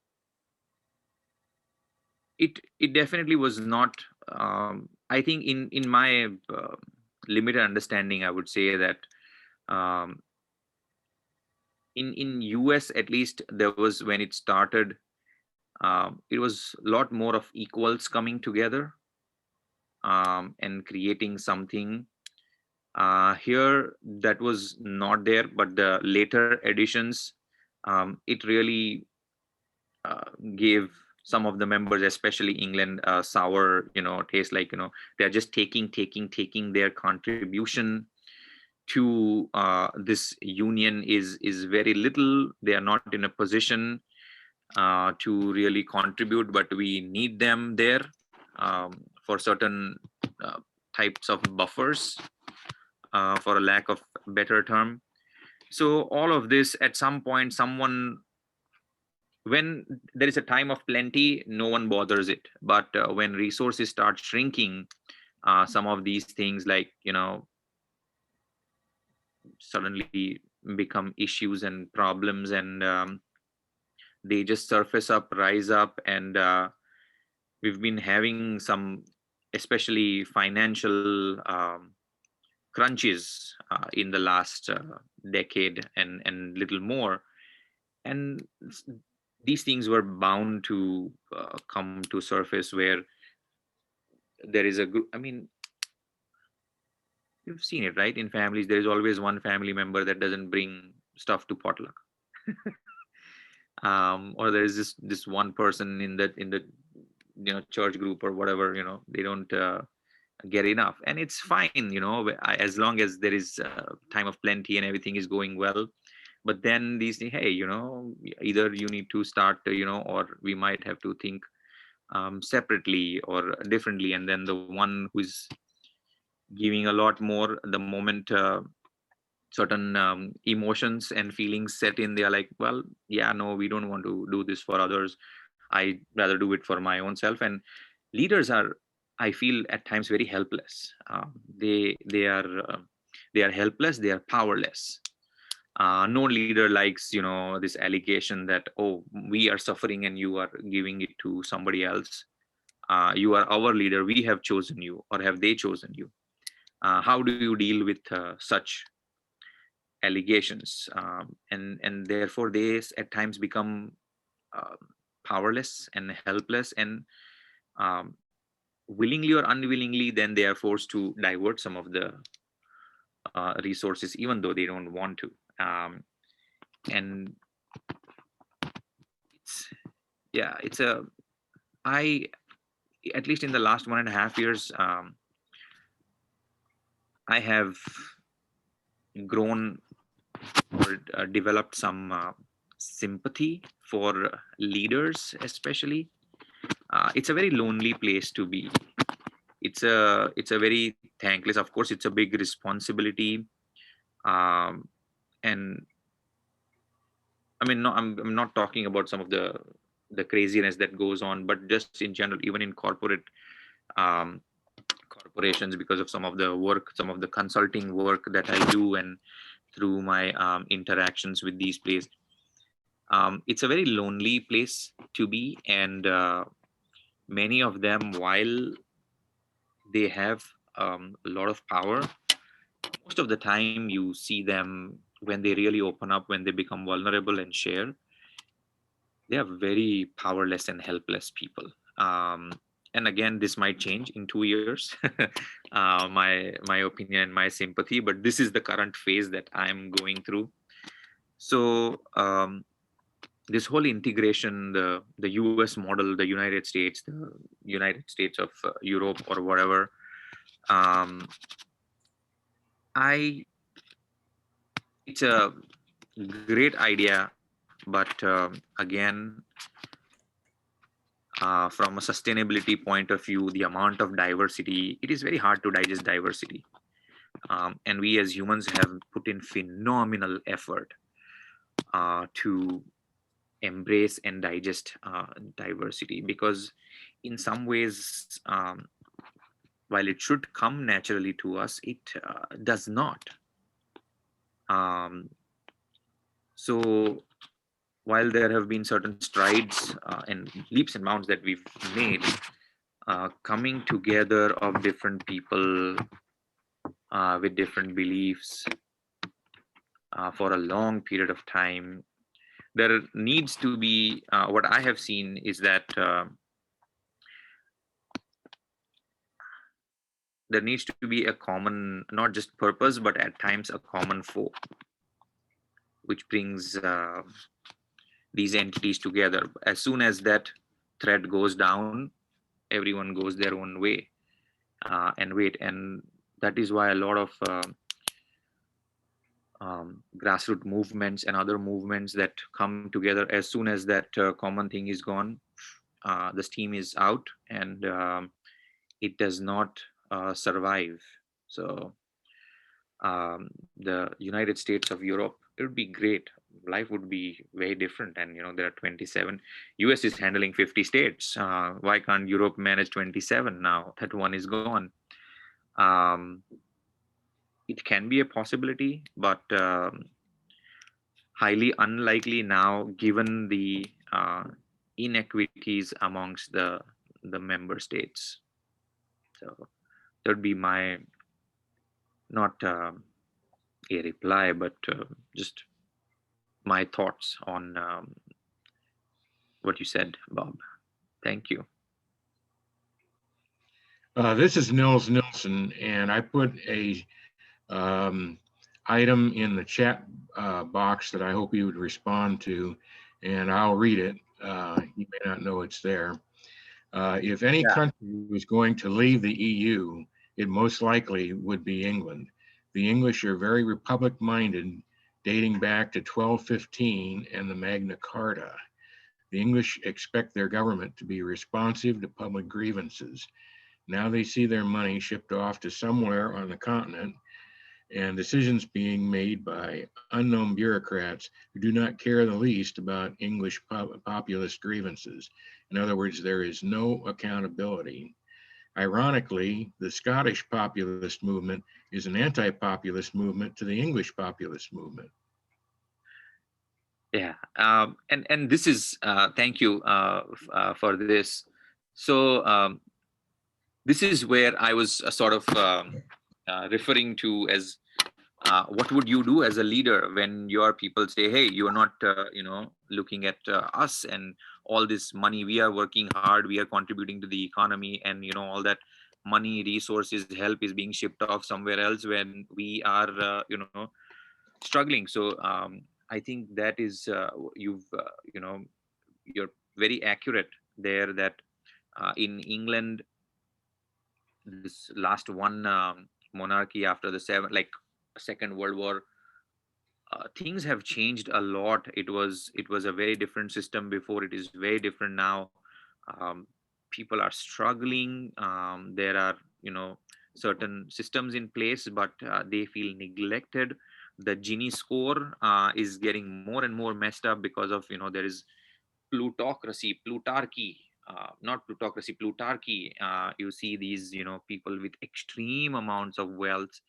it definitely was not. I think in my limited understanding, I would say that um, in US at least, there was, when it started, it was a lot more of equals coming together and creating something. Here, that was not there, but the later editions, it really gave some of the members, especially England, sour, taste, like, they're just taking their contribution to this union is very little. They are not in a position to really contribute, but we need them there for certain uh, types of buffers, for a lack of better term. So all of this, at some point, someone, when there is a time of plenty, no one bothers it. But when resources start shrinking, some of these things, like, suddenly become issues and problems, and they just surface up, rise up, and we've been having some, especially financial crunches in the last decade and little more. And these things were bound to come to surface, where there is a group. I mean, you've seen it, right? In families, there is always one family member that doesn't bring stuff to potluck. Or there is this one person in the church group or whatever, they don't get enough, and it's fine, as long as there is time of plenty and everything is going well. But then these things, hey, either you need to start, or we might have to think separately or differently. And then the one who's giving a lot more, the moment certain emotions and feelings set in, they are like, well, yeah, no, we don't want to do this for others. I rather do it for my own self. And leaders are, I feel, at times very helpless. They are helpless. They are powerless. No leader likes, this allegation that, oh, we are suffering and you are giving it to somebody else. You are our leader. We have chosen you, or have they chosen you? How do you deal with such allegations? And therefore they at times become uh, powerless and helpless, and um, willingly or unwillingly, then they are forced to divert some of the resources, even though they don't want to. And it's, yeah, it's a, I, at least in the last 1.5 years, I have grown or developed some sympathy for leaders, especially. It's a very lonely place to be. It's a very thankless. Of course, it's a big responsibility, and I mean, no, I'm not talking about some of the craziness that goes on, but just in general, even in um, corporations, because of some of the work, some of the consulting work that I do, and through my interactions with these places, it's a very lonely place to be. And many of them, while they have a lot of power, most of the time you see them, when they really open up, when they become vulnerable and share, they are very powerless and helpless people. And again, this might change in 2 years, my opinion and my sympathy, but this is the current phase that I'm going through. So this whole integration, the US model, the United States of Europe, or whatever, I it's a great idea, but again, from a sustainability point of view, the amount of diversity, it is very hard to digest diversity. And we as humans have put in phenomenal effort to embrace and digest diversity, because in some ways, while it should come naturally to us, it does not. Um, so while there have been certain strides and leaps and bounds that we've made, coming together of different people with different beliefs for a long period of time, there needs to be, what I have seen is that there needs to be a common, not just purpose, but at times a common foe, which brings these entities together. As soon as that thread goes down, everyone goes their own way and wait. And that is why a lot of grassroots movements and other movements that come together, as soon as that common thing is gone, the steam is out, and it does not survive. So the United States of Europe, it would be great. Life would be very different. And there are 27. US is handling 50 states. Why can't Europe manage 27 now that one is gone? It can be a possibility, but highly unlikely now, given the inequities amongst the member states. So that would be my, not a reply, but just my thoughts on what you said, Bob. Thank you. This is Nils Nilsson, and I put a item in the chat box that I hope you would respond to, and I'll read it. You may not know it's there. If any country was going to leave the EU, it most likely would be England. The English are very republic-minded, dating back to 1215 and the Magna Carta. The English expect their government to be responsive to public grievances. Now they see their money shipped off to somewhere on the continent, and decisions being made by unknown bureaucrats who do not care the least about English populist grievances. In other words, there is no accountability. Ironically, the Scottish populist movement is an anti-populist movement to the English populist movement. Yeah, and this is thank you for this. So this is where I was sort of referring to as what would you do as a leader when your people say, hey, you're not looking at us and all this money, we are working hard, we are contributing to the economy, and all that money, resources, help is being shipped off somewhere else when we are struggling. So I think that is you're very accurate there, that in England, this last one monarchy after the Second World War, things have changed a lot. It was a very different system before, it is very different now. um, People are struggling. There are certain systems in place, but they feel neglected. The Gini score is getting more and more messed up because of there is plutarchy, not plutocracy, plutarchy. You see these people with extreme amounts of wealth,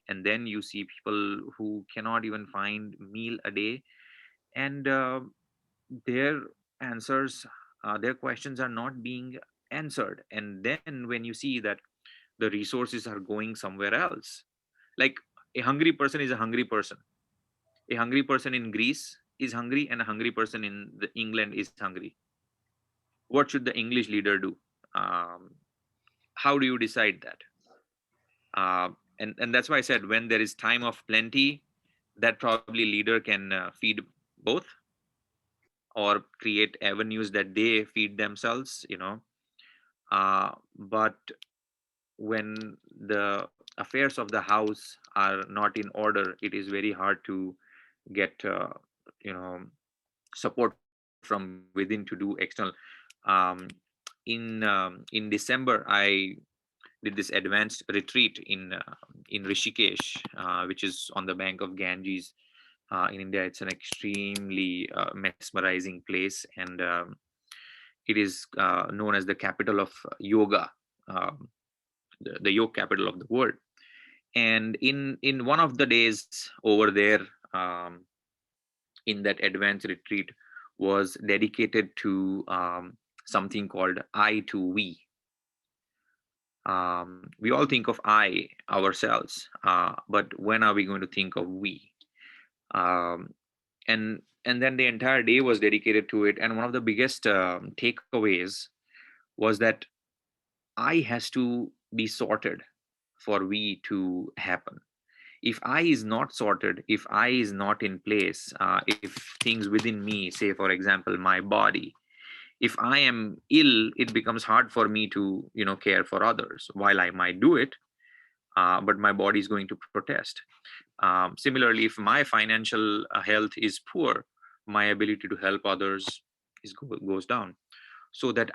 and then you see people who cannot even find meal a day, and their answers, their questions are not being answered. And then when you see that the resources are going somewhere else, like a hungry person is a hungry person, a hungry person in Greece is hungry, and a hungry person in England is hungry. What should the English leader do? um, how do you decide that? And that's why I said, when there is time of plenty, that probably leader can feed both, or create avenues that they feed themselves, but when the affairs of the house are not in order, it is very hard to get you know support from within to do external. um, in December, I did this advanced retreat in Rishikesh, which is on the bank of Ganges in India. It's an extremely mesmerizing place, and it is known as the capital of yoga, um, the yoga capital of the world. And in one of the days over there, um, in that advanced retreat, was dedicated to something called I to we. We all think of I, ourselves, but when are we going to think of we? um, and then the entire day was dedicated to it. And one of the biggest takeaways was that I has to be sorted for we to happen. If I is not sorted, if I is not in place, if things within me, say for example my body, if I am ill, it becomes hard for me to care for others. While I might do it, but my body is going to protest. Similarly, if my financial health is poor, my ability to help others goes down. So that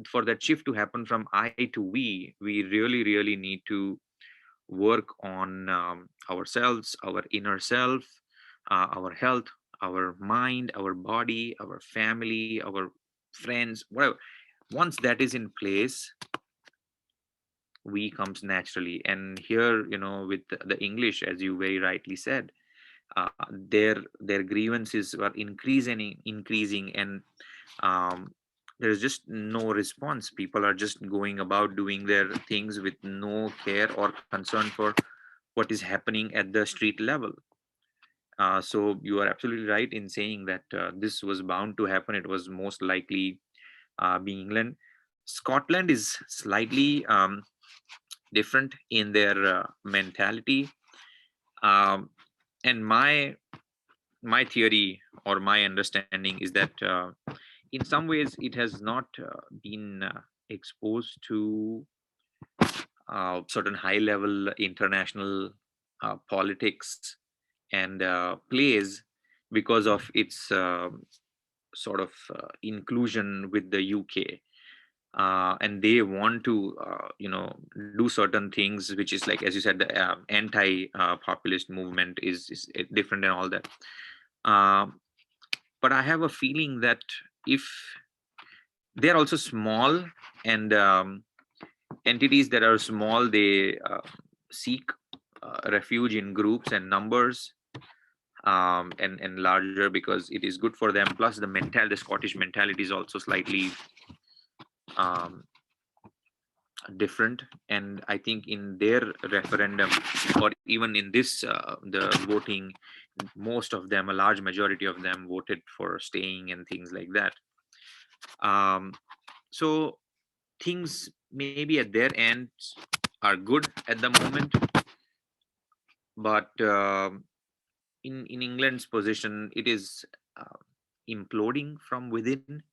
for that shift to happen from I to we really, really need to work on ourselves, our inner self, our health, our mind, our body, our family, our friends, whatever. Once that is in place, we comes naturally. And here, with the English, as you very rightly said, their grievances were increasing, and um, there's just no response. People are just going about doing their things with no care or concern for what is happening at the street level. So you are absolutely right in saying that this was bound to happen. It was most likely being England. Scotland is slightly different in their mentality. um, and my theory or my understanding is that in some ways it has not been exposed to certain high level international politics and plays because of its sort of inclusion with the UK. and they want to, do certain things, which is like, as you said, the anti-populist movement is different and all that. But I have a feeling that if they're also small, and entities that are small, they seek refuge in groups and numbers, and larger, because it is good for them. Plus the Scottish mentality is also slightly um, different, and I think in their referendum, or even in this the voting, most of them, a large majority of them, voted for staying and things like that. So things maybe at their end are good at the moment, but in England's position, it is imploding from within,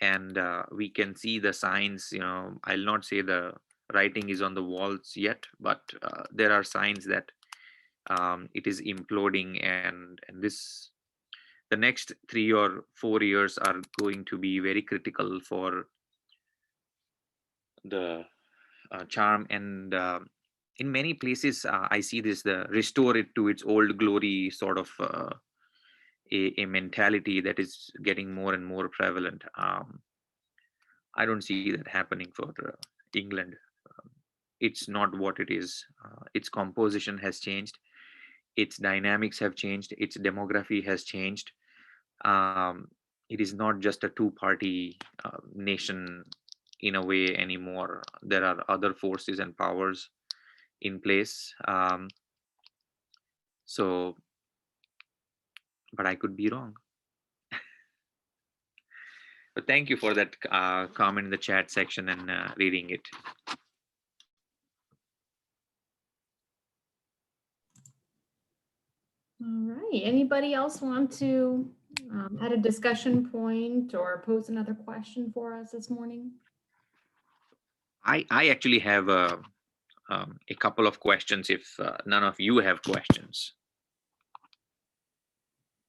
and we can see the signs. I'll not say the writing is on the walls yet, but there are signs that it is imploding, and the next 3 or 4 years are going to be very critical for the charm. And in many places, I see this, the restore it to its old glory sort of a mentality that is getting more and more prevalent. I don't see that happening for England. It's not what it is. Its composition has changed. Its dynamics have changed. Its demography has changed. It is not just a two-party nation in a way anymore. There are other forces and powers in place. So, but I could be wrong. But thank you for that comment in the chat section and reading it. All right. Anybody else want to add a discussion point or pose another question for us this morning? I actually have a couple of questions if none of you have questions.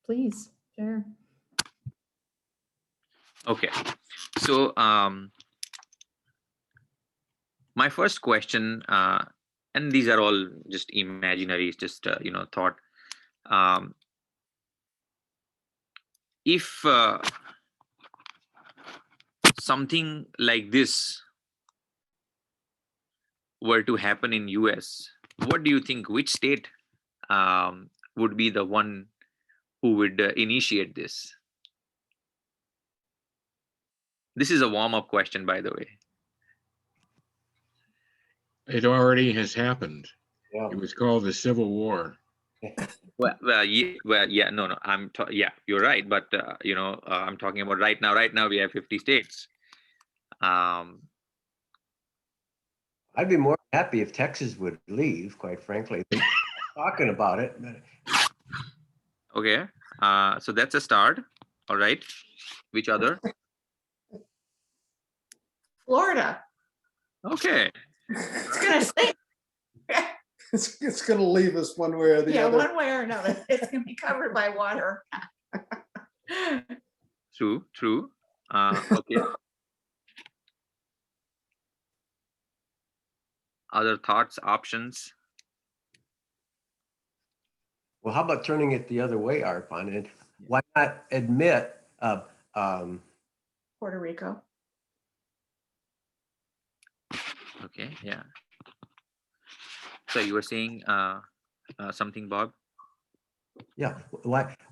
Please share. Okay, so my first question, and these are all just imaginary, just thought. If something like this were to happen in US, what do you think? Which state would be the one who would initiate this? This is a warm-up question, by the way. It already has happened. Yeah. It was called the Civil War. Well, yeah, no, yeah, you're right, but I'm talking about right now. Right now, we have 50 states. I'd be more happy if Texas would leave, quite frankly. They're talking about it. Okay, so that's a start. All right, which other? Florida. Okay, It's gonna stay. It's going to leave us one way or the Yeah, other. one way or another. It's gonna be covered by water. true. Okay. Other thoughts, options? Well, how about turning it the other way, Arpan? And why not admit Puerto Rico. Okay, yeah. So you were saying something, Bob? yeah,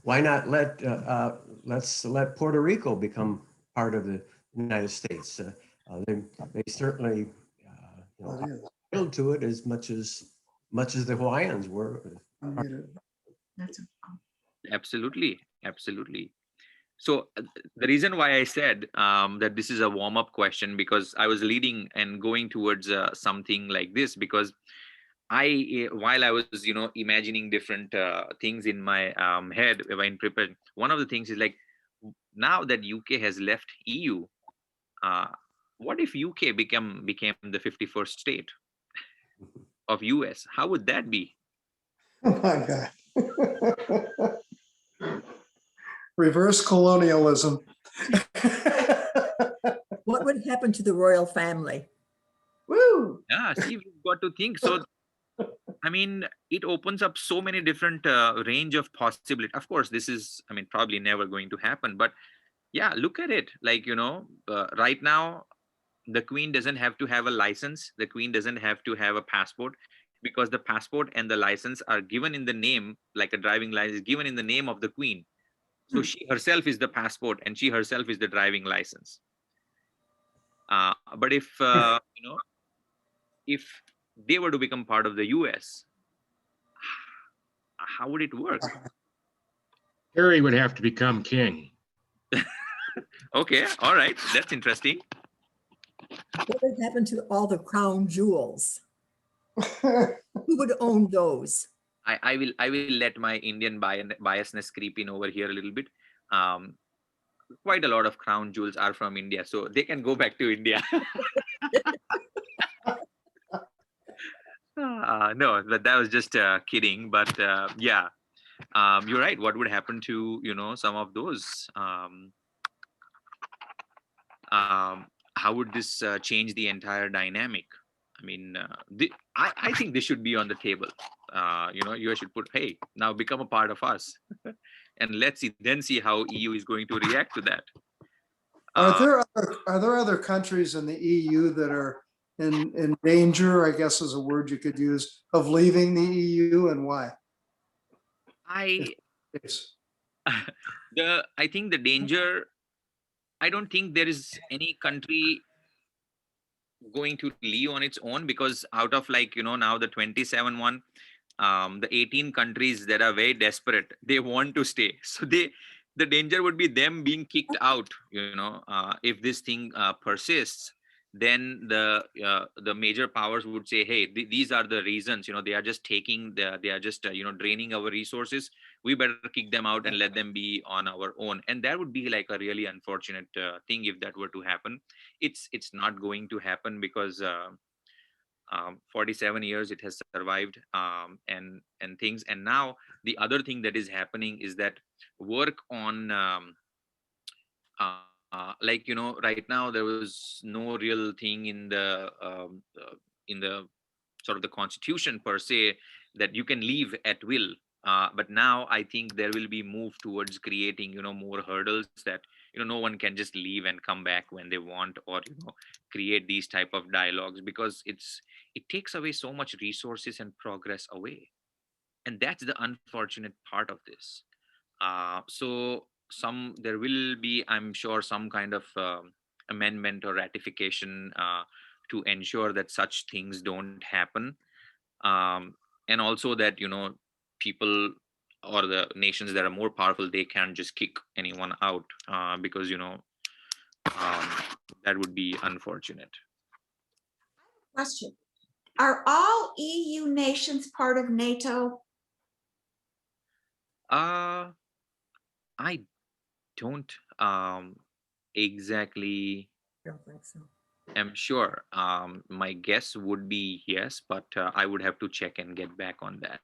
why not let's let Puerto Rico become part of the United States? They certainly Oh, yeah. entitled to it as much as the Hawaiians were. I get it. That's Absolutely. So the reason why I said that this is a warm-up question, because I was leading and going towards something like this, because while I was imagining different things in my head when preparing, one of the things is like, now that UK has left EU, what if UK became the 51st state of US? How would that be? Oh my God. Reverse colonialism. What would happen to the royal family? Woo! Yeah, see, we've got to think. So, I mean, it opens up so many different range of possibility. Of course, this is, I mean, probably never going to happen. But yeah, look at it. Like, right now, the Queen doesn't have to have a license. The Queen doesn't have to have a passport, because the passport and the license are given in the name, like a driving license is given in the name of the Queen. So she herself is the passport and she herself is the driving license. But if, if they were to become part of the US, how would it work? Harry would have to become king. Okay, all right, that's interesting. What would happen to all the crown jewels? Who would own those? I will let my Indian biasness creep in over here a little bit. Quite a lot of crown jewels are from India, so they can go back to India. No, but that was just kidding. But yeah, you're right. What would happen to some of those? How would this change the entire dynamic? I mean, I think this should be on the table. You should put, hey, now become a part of us, and let's see how EU is going to react to that. Are there other countries in the EU that are in danger, I guess is a word you could use, of leaving the EU, and why? I Yes. I think the danger, I don't think there is any country going to leave on its own, because out of now the 27 one, the 18 countries that are very desperate, they want to stay. So the danger would be them being kicked out. If this thing persists, then the major powers would say, hey, these are the reasons. They are just draining our resources. We better kick them out and let them be on our own. And that would be like a really unfortunate thing if that were to happen. It's not going to happen, because 47 years it has survived, and things. And now the other thing that is happening is that work on right now there was no real thing in the sort of the constitution per se that you can leave at will. But now I think there will be move towards creating more hurdles that no one can just leave and come back when they want, or create these type of dialogues, because it takes away so much resources and progress away. And that's the unfortunate part of this. So there will be, I'm sure, some kind of amendment or ratification to ensure that such things don't happen. And also that people or the nations that are more powerful, they can't just kick anyone out, because that would be unfortunate. Question. Are all EU nations part of NATO? I don't exactly I don't think so. am sure. My guess would be yes, but I would have to check and get back on that.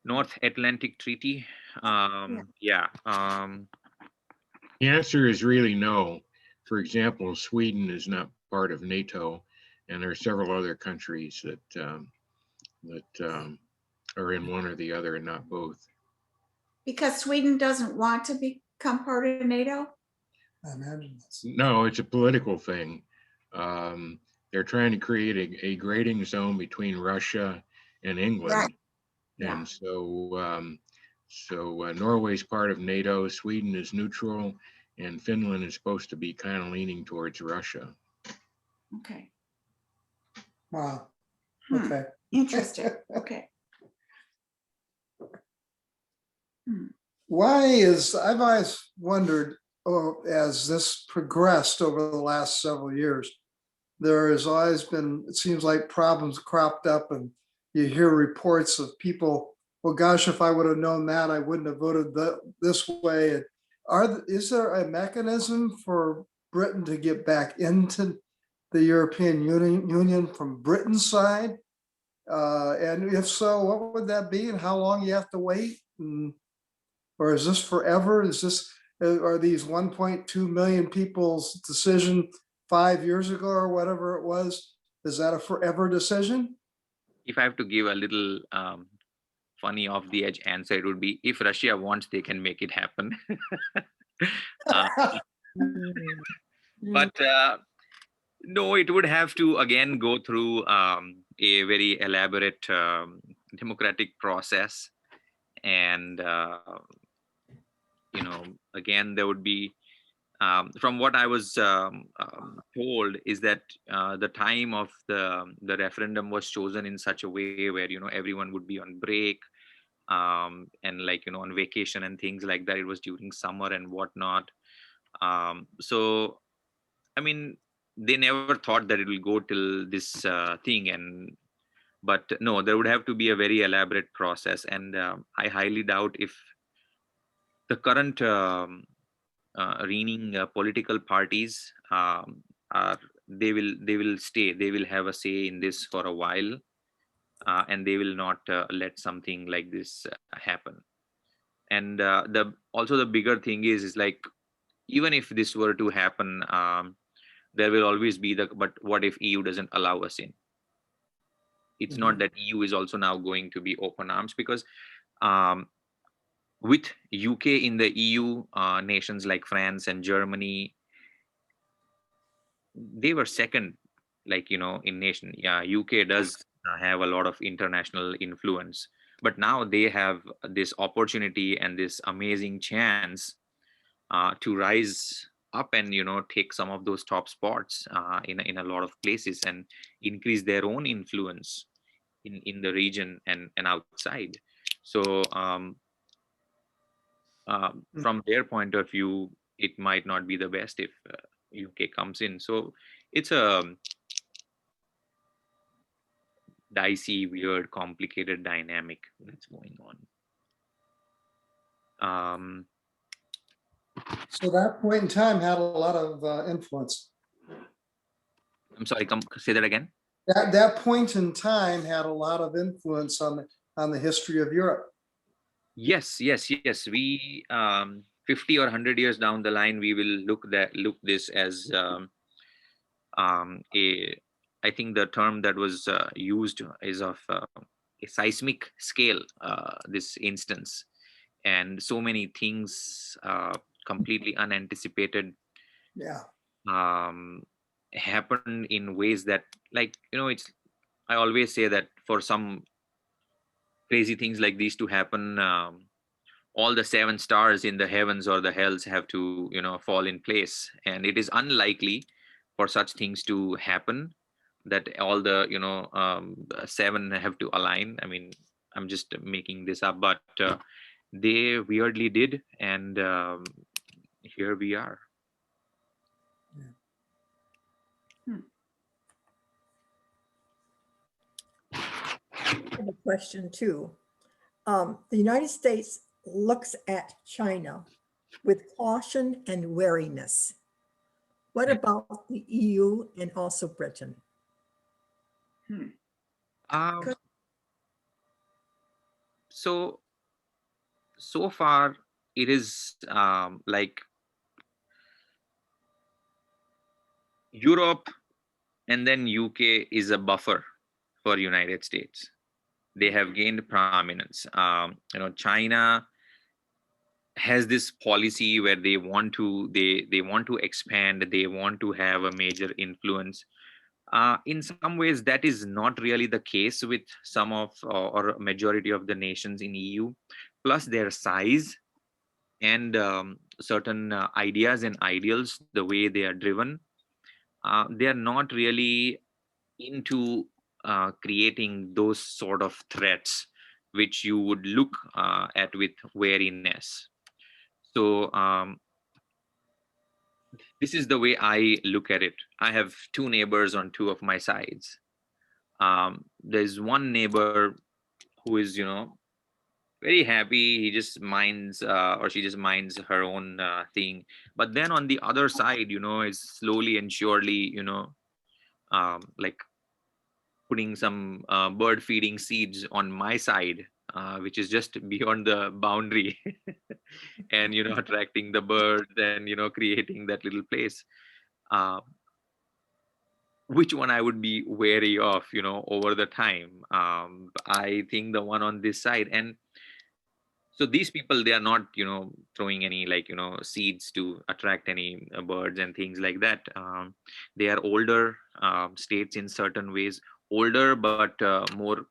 North Atlantic Treaty. Yeah. The answer is really no. For example, Sweden is not part of NATO, and there are several other countries that are in one or the other and not both. Because Sweden doesn't want to become part of NATO? I imagine that's. No, it's a political thing. They're trying to create a grading zone between Russia and England. Right. Yeah. And so Norway's part of NATO, Sweden is neutral, and Finland is supposed to be kind of leaning towards Russia. Okay. Wow. Hmm. Okay. Interesting. Okay. Why I've always wondered, as this progressed over the last several years, there has always been, it seems like problems cropped up, and you hear reports of people, well, gosh, if I would have known that, I wouldn't have voted this way. Is there a mechanism for Britain to get back into the European Union from Britain's side? And if so, what would that be, and how long you have to wait? Or is this forever? Is this Are these 1.2 million people's decision 5 years ago or whatever it was? Is that a forever decision? If I have to give a little funny off the edge answer, it would be if Russia wants, they can make it happen. uh, but no, it would have to again go through a very elaborate democratic process. And, again, there would be, from what I was told, is that the time of the referendum was chosen in such a way where, everyone would be on break and on vacation and things like that. It was during summer and whatnot. So, I mean, they never thought that it will go till this thing. But no, there would have to be a very elaborate process. And I highly doubt if the current reigning political parties they will stay. They will have a say in this for a while, and they will not let something like this happen. And the bigger thing is like, even if this were to happen, there will always be but what if EU doesn't allow us in? It's not that EU is also now going to be open arms, because with UK in the EU, nations like France and Germany, they were second, in nation. Yeah, UK does have a lot of international influence, but now they have this opportunity and this amazing chance to rise up and take some of those top spots in a lot of places and increase their own influence in the region and outside. So from their point of view, it might not be the best if UK comes in. So it's a dicey, weird, complicated dynamic that's going on. So that point in time had a lot of influence. I'm sorry, say that again. That point in time had a lot of influence on the history of Europe. Yes. We 50 or 100 years down the line, we will look this as I think the term that was used is of a seismic scale. This instance, and so many things completely unanticipated. Yeah. Happened in ways that, it's. I always say that for some crazy things like these to happen, all the 7 stars in the heavens or the hells have to fall in place, and it is unlikely for such things to happen that all the 7 have to align. I mean, I'm just making this up, but they weirdly did, and here we are. I have a question too. The United States looks at China with caution and wariness. What about the EU and also Britain? So far, it is like Europe and then UK is a buffer for United States. They have gained prominence. China has this policy where they want to expand. They want to have a major influence. In some ways, that is not really the case with some of or majority of the nations in EU. Plus, their size and certain ideas and ideals, the way they are driven, they are not really into creating those sort of threats which you would look at with wariness. So this is the way I look at it. I have 2 neighbors on 2 of my sides. There's one neighbor who is, very happy. He just minds or she just minds her own thing. But then on the other side, is slowly and surely, like putting some bird feeding seeds on my side which is just beyond the boundary, and attracting the birds and creating that little place. Uh, which one I would be wary of, over the time. I think the one on this side. And so these people, they are not, throwing any seeds to attract any birds and things like that. They are older states in certain ways, older, but more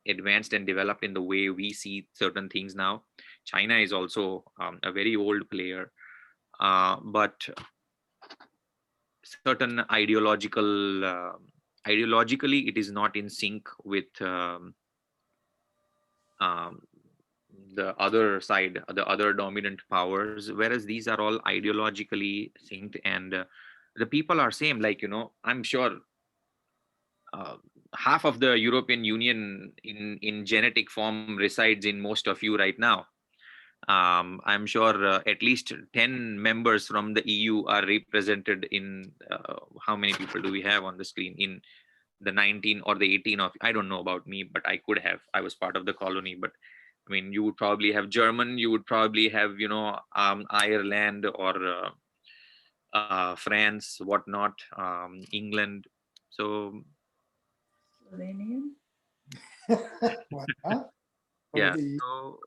advanced and developed in the way we see certain things now. China is also a very old player, but certain ideologically, it is not in sync with the other side, the other dominant powers, whereas these are all ideologically synced, and the people are same. I'm sure half of the European Union in genetic form resides in most of you right now. I'm sure at least 10 members from the EU are represented in how many people do we have on the screen in the 19 or the 18 of, I don't know about me, but I was part of the colony. But I mean, you would probably have German, you would probably have, Ireland or France, whatnot, England. So Slovenian? Why not? yeah, Or the- so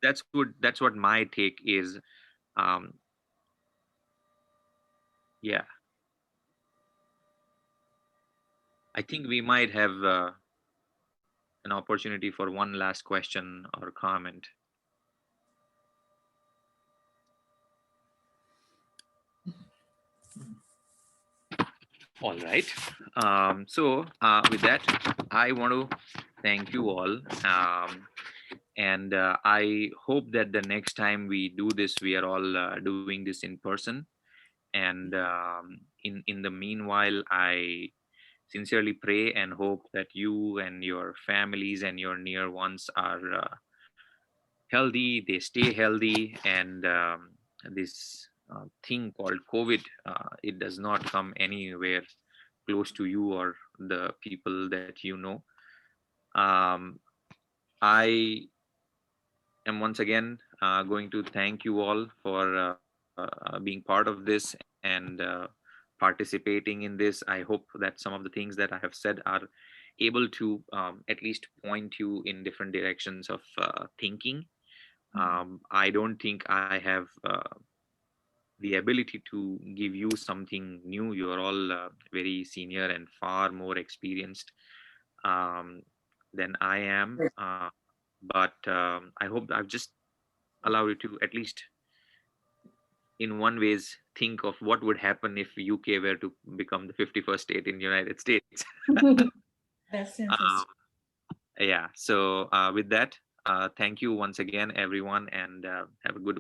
that's good. That's what my take is. Yeah, I think we might have an opportunity for one last question or comment. All right. So with that, I want to thank you all. And I hope that the next time we do this, we are all doing this in person. And in the meanwhile, I sincerely pray and hope that you and your families and your near ones are healthy, they stay healthy, and this thing called COVID, it does not come anywhere close to you or the people that you know. I am once again going to thank you all for being part of this and participating in this. I hope that some of the things that I have said are able to at least point you in different directions of thinking. I don't think I have the ability to give you something new. You're all very senior and far more experienced than I am. But I hope I've just allowed you to at least in one ways think of what would happen if UK were to become the 51st state in the United States. That's interesting. Yeah, so with that, thank you once again, everyone, and have a good